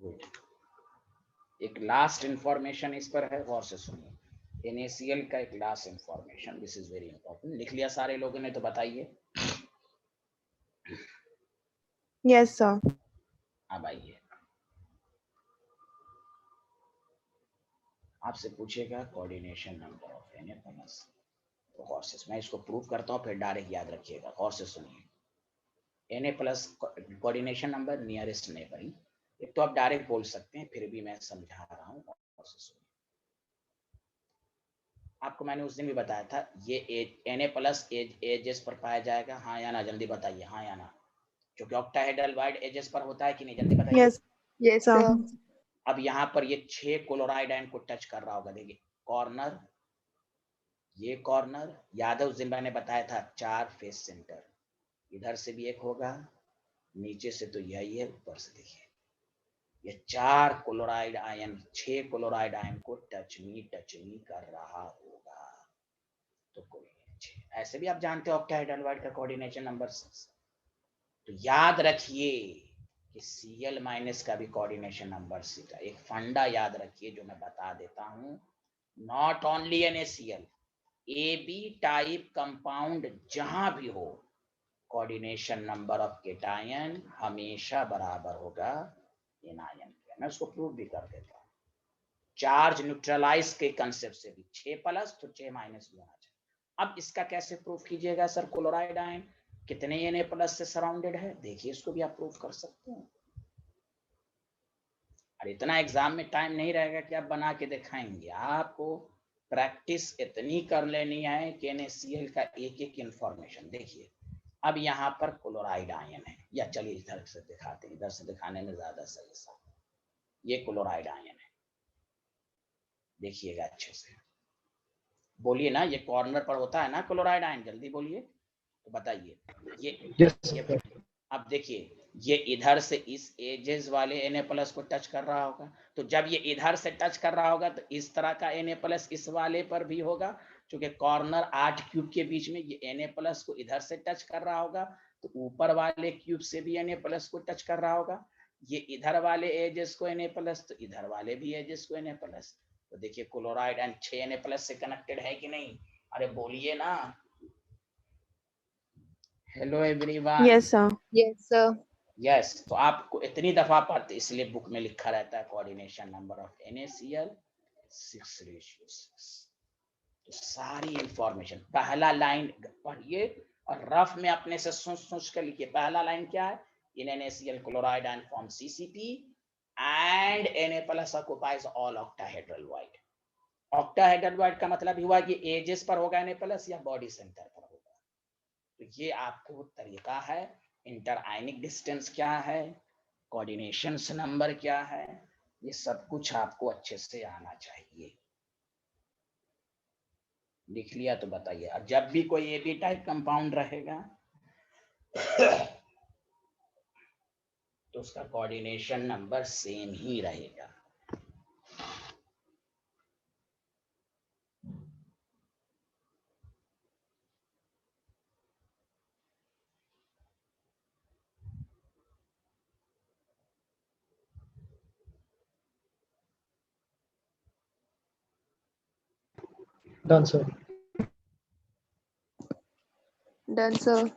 गुड। एक लास्ट इंफॉर्मेशन इस पर है, गौर से सुनिए। NaCl का एक last information, this is very important. लिख लिया सारे लोगों ने? तो बताइए। Yes, sir. अब आइए, आपसे पूछेगा coordination number of Na plus. तो गौर से, मैं इसको प्रूव करता हूँ फिर डायरेक्ट याद रखिएगा। गौर से सुनिए, Na plus coordination number nearest neighbour ही, एक तो आप डायरेक्ट बोल सकते हैं, फिर भी मैं समझा रहा हूँ। गौर से सुनिए, आपको मैंने उस दिन भी बताया था, ये Na प्लस एजेस पर पाया जाएगा, हाँ या ना? जल्दी बताइए, हाँ या ना? क्योंकि ऑक्टाहेड्रल वॉइड एजेस पर होता है कि नहीं, जल्दी बताइए। Yes, Yes, sir. sir. अब यहाँ पर ये 6 क्लोराइड आयन को टच कर रहा होगा, देखिए कॉर्नर, ये कॉर्नर, याद है उस दिन मैंने बताया था 4 फेस सेंटर, इधर से भी एक होगा, नीचे से तो यही है, ऊपर से देखिए ये 4 क्लोराइड आयन, 6 क्लोराइड आयन को टच मी कर रहा होगा। तो कोई ऐसे भी आप जानते हो ऑक्टाहेड्रल वॉइड का कोऑर्डिनेशन नंबर 6। तो याद रखिए कि Cl माइनस का भी कोऑर्डिनेशन नंबर 6 है। एक फंडा याद रखिए जो मैं बता देता हूँ, not only NaCl, AB type compound जहां भी हो, कोऑर्डिनेशन नंबर ऑफ केटायन हमेशा बराबर होगा एनायन के। मैं उसको प्रूव भी कर देता हूँ चार्ज न्यूट्रलाइज के कंसेप्ट से भी 6+ तो 6- भी होना चाहिए। अब इसका कैसे प्रूफ कीजिएगा सर? क्लोराइड आयन कितने Na+ से सराउंडेड है, देखिए इसको भी आप प्रूफ कर सकते हैं। और इतना एग्जाम में टाइम नहीं रहेगा कि आप बना के दिखाएंगे, आपको प्रैक्टिस इतनी कर लेनी है कि NaCl का एक एक इंफॉर्मेशन देखिए। अब यहाँ पर क्लोराइड आयन है, या चलिए इधर से दिखाते हैं, इधर से दिखाने में ज्यादा सही सा। ये क्लोराइड आयन है, देखिएगा अच्छे से, बोलिए ना, ये कॉर्नर पर होता है ना क्लोराइड आयन, जल्दी बोलिए तो बताइए। ये अब देखिए, ये इधर से इस एजेस वाले Na+ को टच कर रहा होगा, तो जब ये इधर से टच कर रहा होगा तो इस तरह का Na+ इस वाले पर भी होगा, क्योंकि कॉर्नर 8 क्यूब के बीच में ये Na+ को इधर से टच कर रहा होगा, तो ऊपर वाले क्यूब से भी Na+ को टच कर रहा होगा। ये इधर वाले एजेस को Na+, तो इधर वाले भी एजेस को Na+। तो देखिए क्लोराइड एंड 6 Na+ से कनेक्टेड है कि नहीं? अरे बोलिए ना। Hello everyone. Yes, sir. Yes, sir. Yes तो आपको इतनी दफा पढ़ते, इसलिए बुक में लिखा रहता है कोऑर्डिनेशन नंबर ऑफ NaCl 6:6। तो सारी इंफॉर्मेशन पहला लाइन पढ़िए और रफ में अपने से सोच कर लिखिए। पहला लाइन क्या है? इन NaCl chloride ion form CCP and Na+ occupies all octahedral wide. Octahedral wide का मतलब हुआ कि एजेस पर होगा Na+ या बॉडी सेंटर पर होगा। तो ये आपको तरीका है। इंटर आयनिक डिस्टेंस क्या है, कोऑर्डिनेशन नंबर क्या है, ये सब कुछ आपको अच्छे से आना चाहिए। लिख लिया तो बताइए। और जब भी कोई AB टाइप कंपाउंड रहेगा तो उसका कोऑर्डिनेशन नंबर सेम ही रहेगा। Done, sir. Done, sir.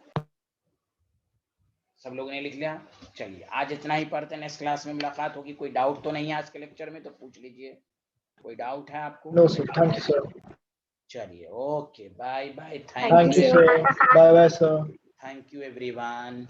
सब लोगों ने लिख लिया? चलिए आज इतना ही पढ़ते हैं, नेक्स्ट क्लास में मुलाकात होगी। कोई डाउट तो नहीं है आज के लेक्चर में? तो पूछ लीजिए, कोई डाउट है आपको? No, sir. Thank you, sir. चलिए okay, bye bye, Thank you, sir. Bye, bye, sir. Thank you everyone.